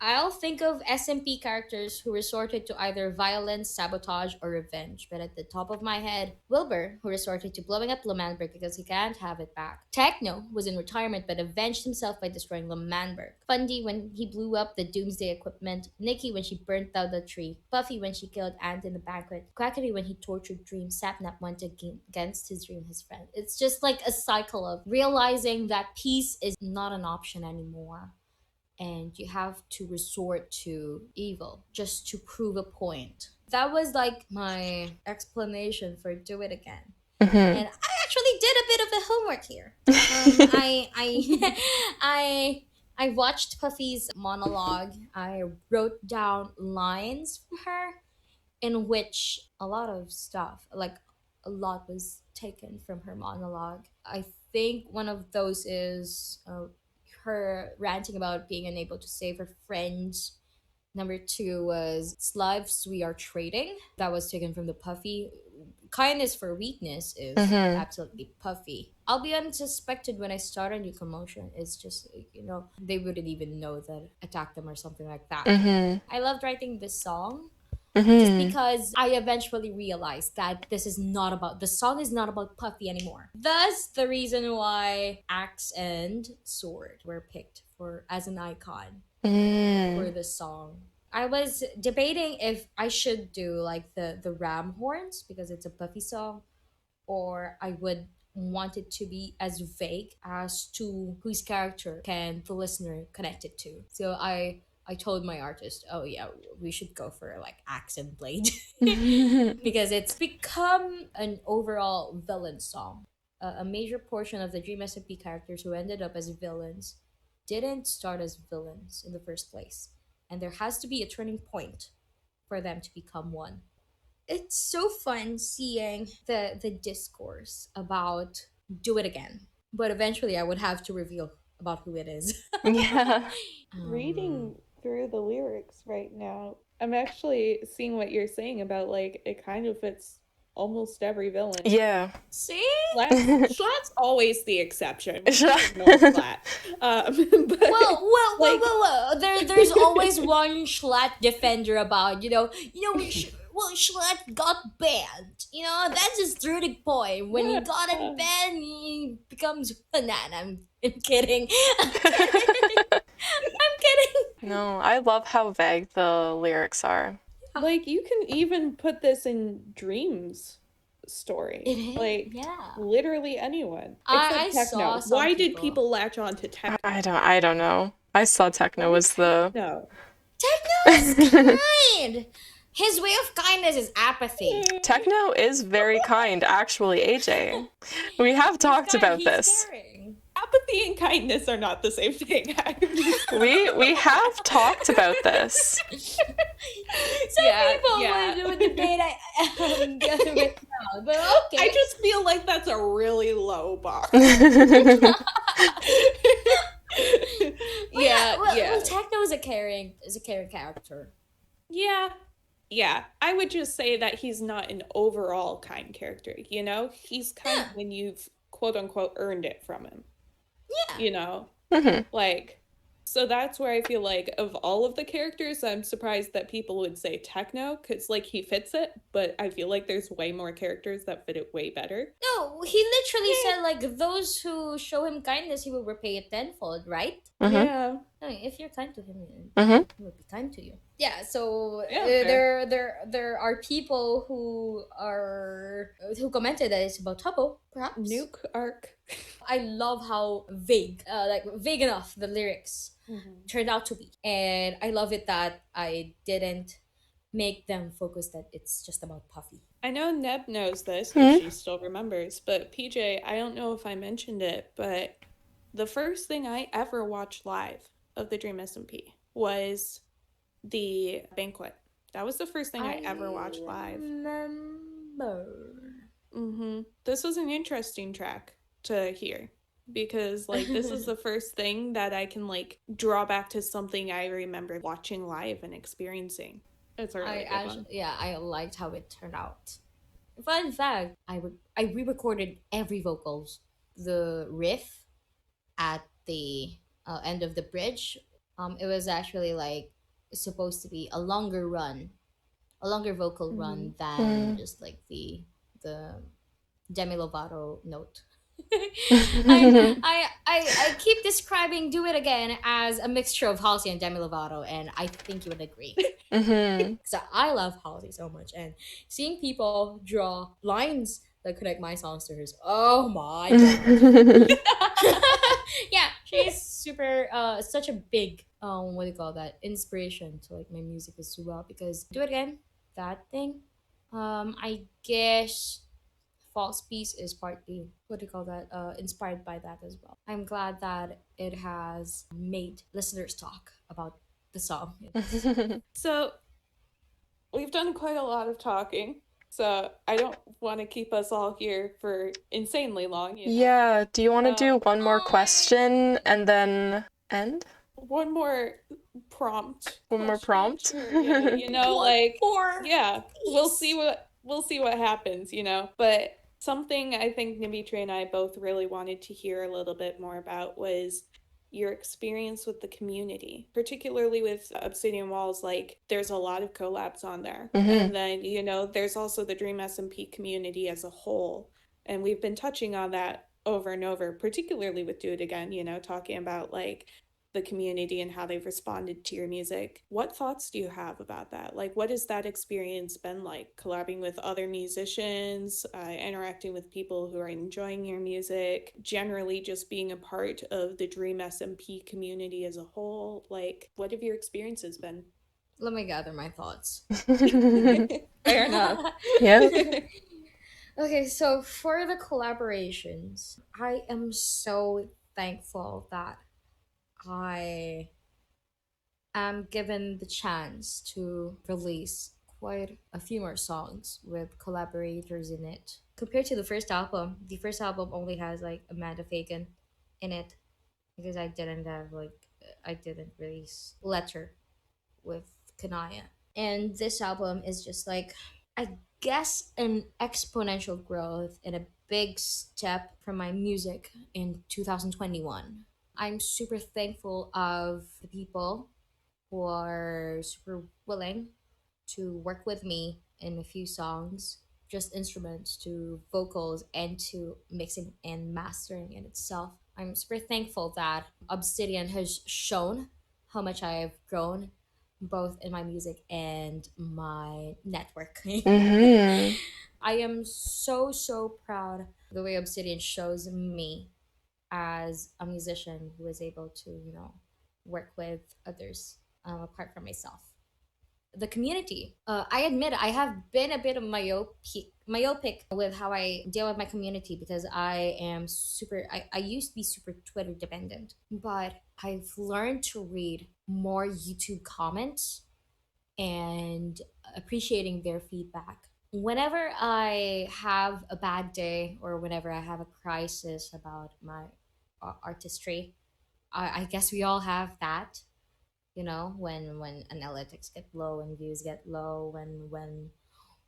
I'll think of SMP characters who resorted to either violence, sabotage, or revenge. But at the top of my head, Wilbur, who resorted to blowing up L'Manberg because he can't have it back. Techno was in retirement but avenged himself by destroying L'Manberg. Fundy when he blew up the Doomsday equipment. Nikki when she burnt down the tree. Puffy when she killed Ant in the banquet. Quackity when he tortured Dream. Sapnap went against his dream, his friend. It's just like a cycle of realizing that peace is not an option anymore. And you have to resort to evil just to prove a point. That was like my explanation for Do It Again. And I actually did a bit of the homework here. I watched Puffy's monologue. I wrote down lines from her in which a lot of stuff, like a lot was taken from her monologue. I think one of those is her ranting about being unable to save her friends. Number 2 was Slaves We Are Trading. That was taken from the Puffy. Kindness for Weakness is absolutely Puffy. I'll be unsuspected when I start a new commotion. It's just, they wouldn't even know that attack them or something like that. I loved writing this song. Just because I eventually realized that the song is not about Puffy anymore. Thus, the reason why Axe and Sword were picked as an icon for the song. I was debating if I should do like the ram horns because it's a Puffy song, or I would want it to be as vague as to whose character can the listener connect it to. So I told my artist, oh yeah, we should go for like Axe and Blade because it's become an overall villain song. A major portion of the DreamSMP characters who ended up as villains didn't start as villains in the first place, and there has to be a turning point for them to become one. It's so fun seeing the discourse about Do It Again, but eventually I would have to reveal about who it is. Yeah. Reading through the lyrics right now, I'm actually seeing what you're saying about like it kind of fits almost every villain. Yeah. See? Schlatt's always the exception. Schlatt. No Schlatt. But, Well. There's always one Schlatt defender about, Schlatt got banned. That's his turning point. When he got it banned, he becomes banana. I'm kidding. I'm kidding. No, I love how vague the lyrics are. Like, you can even put this in Dream's story. It is? Like, Yeah. Literally anyone. I Except Techno. saw some Why did people. people latch on to Techno? I don't know. I saw Techno was the... No. Techno is kind. His way of kindness is apathy. Techno is very kind, actually, AJ. We have talked about this. Caring. Apathy and kindness are not the same thing. We have talked about this. Some people would debate it, but okay. I just feel like that's a really low bar. Well, Techno is a caring character. Yeah, I would just say that he's not an overall kind character, He's kind when you've quote-unquote earned it from him. Yeah. Like, so that's where I feel like of all of the characters, I'm surprised that people would say Techno, because, like, he fits it, but I feel like there's way more characters that fit it way better. No, he literally said, like, those who show him kindness, he will repay it tenfold, right? Yeah. No, if you're kind to him, he will be kind to you. Yeah, so there are people who commented that it's about Tubbo, perhaps. Nuke arc. I love how vague enough the lyrics turned out to be, and I love it that I didn't make them focus that it's just about Puffy. I know Neb knows this if she still remembers, but PJ, I don't know if I mentioned it, but the first thing I ever watched live of the Dream SMP was the banquet. That was the first thing I ever watched live. Remember. This was an interesting track to hear because like this is the first thing that I can like draw back to something I remember watching live and experiencing. It's a really good one. Yeah, I liked how it turned out. Fun fact, I re-recorded every vocals. The riff at the end of the bridge, it was actually like supposed to be a longer vocal run than just like the Demi Lovato note. I keep describing "Do It Again" as a mixture of Halsey and Demi Lovato, and I think you would agree. So I love Halsey so much, and seeing people draw lines that connect my songs to hers, oh my god. Yeah, she's super such a big what do you call that, inspiration to like my music as well, because "Do It Again," that thing, I guess False Piece is partly what do you call that, inspired by that as well. I'm glad that it has made listeners talk about the song. So we've done quite a lot of talking, so I don't want to keep us all here for insanely long. Yeah, do you want to do one more question and then end? One more prompt. One more prompt? Sure, yeah, like yeah, we'll see what happens, But something I think Nebitri and I both really wanted to hear a little bit more about was your experience with the community, particularly with Obsidian Walls. Like there's a lot of collabs on there, and then there's also the DreamSMP community as a whole, and we've been touching on that over and over, particularly with Do It Again, talking about like the community and how they've responded to your music. What thoughts do you have about that? Like, what has that experience been like, collabing with other musicians, interacting with people who are enjoying your music, generally just being a part of the DreamSMP community as a whole? Like, what have your experiences been? Let me gather my thoughts. Fair enough. Yeah. Okay, so for the collaborations, I am so thankful that I am given the chance to release quite a few more songs with collaborators in it. Compared to the first album only has like Amanda Fagan in it, because I didn't release Letter with Kanaya. And this album is just like, I guess, an exponential growth and a big step from my music in 2021. I'm super thankful of the people who are super willing to work with me in a few songs, just instruments to vocals and to mixing and mastering in itself. I'm super thankful that Obsidian has shown how much I have grown, both in my music and my network. I am so proud of the way Obsidian shows me as a musician who is able to, work with others apart from myself. The community. I admit I have been a bit of myopic with how I deal with my community, because I am I used to be super Twitter dependent, but I've learned to read more YouTube comments and appreciating their feedback. Whenever I have a bad day or whenever I have a crisis about my artistry, I guess we all have that. When analytics get low and views get low,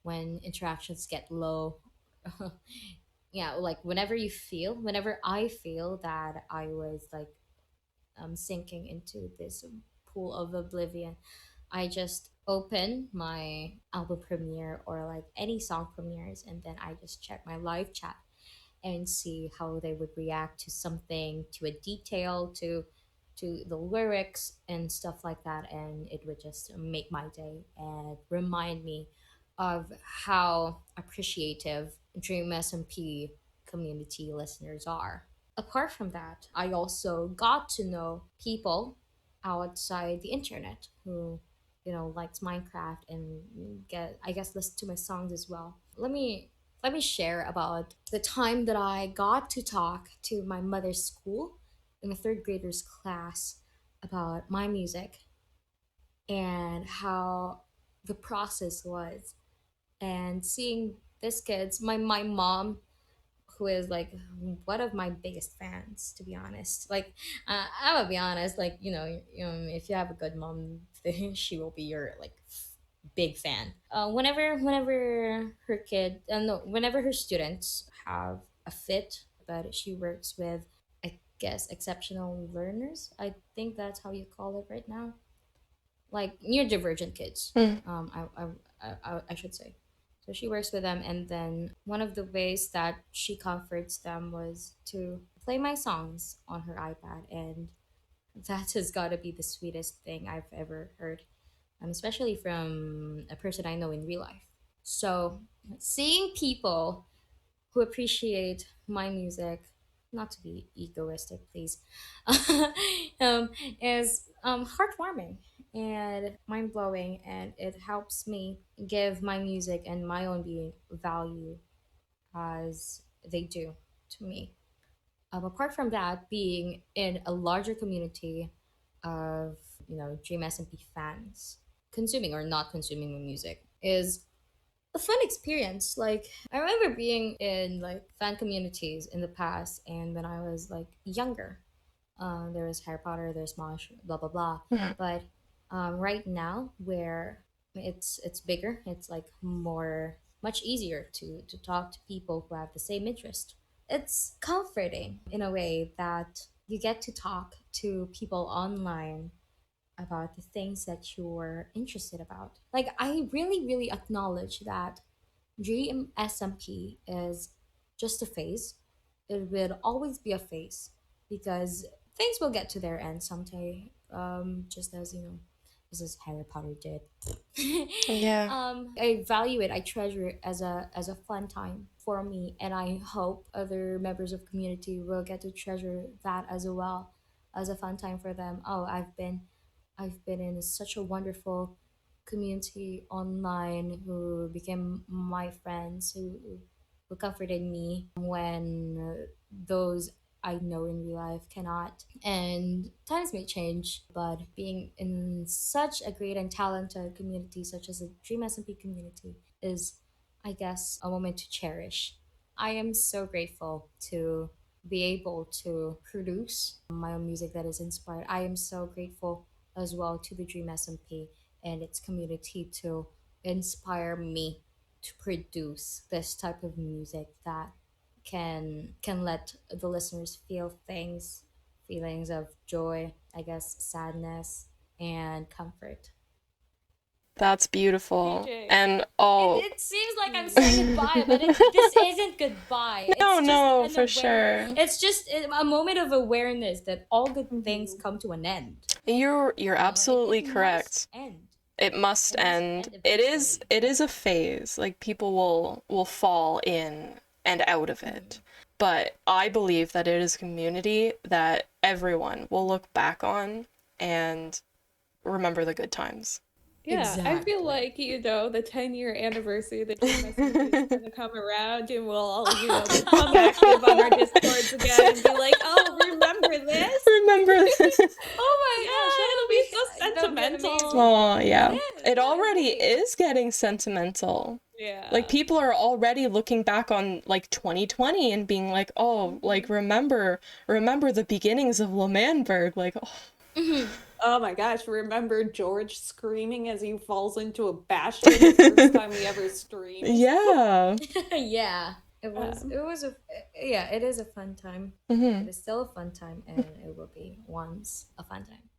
when interactions get low. Yeah, like whenever I feel that I was like sinking into this pool of oblivion, I just open my album premiere or like any song premieres, and then I just check my live chat and see how they would react to something, to a detail, to the lyrics and stuff like that, and it would just make my day and remind me of how appreciative Dream SMP community listeners are. Apart from that, I also got to know people outside the internet who likes Minecraft and I guess listen to my songs as well. Let me share about the time that I got to talk to my mother's school in the third graders class about my music and how the process was, and seeing these kids. My mom, who is like one of my biggest fans, to be honest. Like, I'm gonna be honest. Like, if you have a good mom, she will be your like big fan. Whenever her students have a fit, but she works with, I guess, exceptional learners. I think that's how you call it right now, like neurodivergent kids. I should say. So she works with them, and then one of the ways that she comforts them was to play my songs on her iPad, and that has got to be the sweetest thing I've ever heard, especially from a person I know in real life. So seeing people who appreciate my music, not to be egoistic, please, um, is heartwarming and mind blowing, and it helps me give my music and my own being value as they do to me. Apart from that, being in a larger community of DreamSMP fans, consuming or not consuming my music is a fun experience. Like, I remember being in like fan communities in the past, and when I was like younger, there was Harry Potter, there's Mosh, blah blah blah. But right now, where it's bigger, it's like much easier to talk to people who have the same interest. It's comforting in a way that you get to talk to people online about the things that you're interested about. Like, I really, really acknowledge that Dream SMP is just a phase. It will always be a phase because things will get to their end someday. Just as just as Harry Potter did. Yeah. I value it. I treasure it as a fun time for me, and I hope other members of community will get to treasure that as well as a fun time for them. Oh, I've been in such a wonderful community online who became my friends, who comforted me when those I know in real life cannot. And times may change, but being in such a great and talented community such as the Dream SMP community is, I guess, a moment to cherish. I am so grateful to be able to produce my own music that is inspired. I am so grateful as well to the Dream SMP and its community to inspire me to produce this type of music that can let the listeners feel feelings of joy, I guess, sadness, and comfort. That's beautiful. DJ. And It seems like I'm saying goodbye, but this isn't goodbye. No, It's no, just for sure. It's just a moment of awareness that all good things come to an end. You're absolutely It correct. must end. It must end. It is a phase. Like, people will fall in and out of it. But I believe that it is a community that everyone will look back on and remember the good times. Yeah, I feel Exactly. like, the 10-year anniversary of the DreamSMP is gonna come around and we'll all, become active on our Discords again and be like, oh, remember this? Remember this? Oh my Yeah, it'll be so sentimental. Oh, yeah. Yeah, It already right. is getting sentimental. Yeah. Like, people are already looking back on like 2020 and being like, oh, like remember the beginnings of L'Manberg. Like, oh. Oh my gosh, remember George screaming as he falls into a bastion the first time we ever streamed? Yeah. Yeah. It is a fun time. Mhm. It is still a fun time, and it will be once a fun time.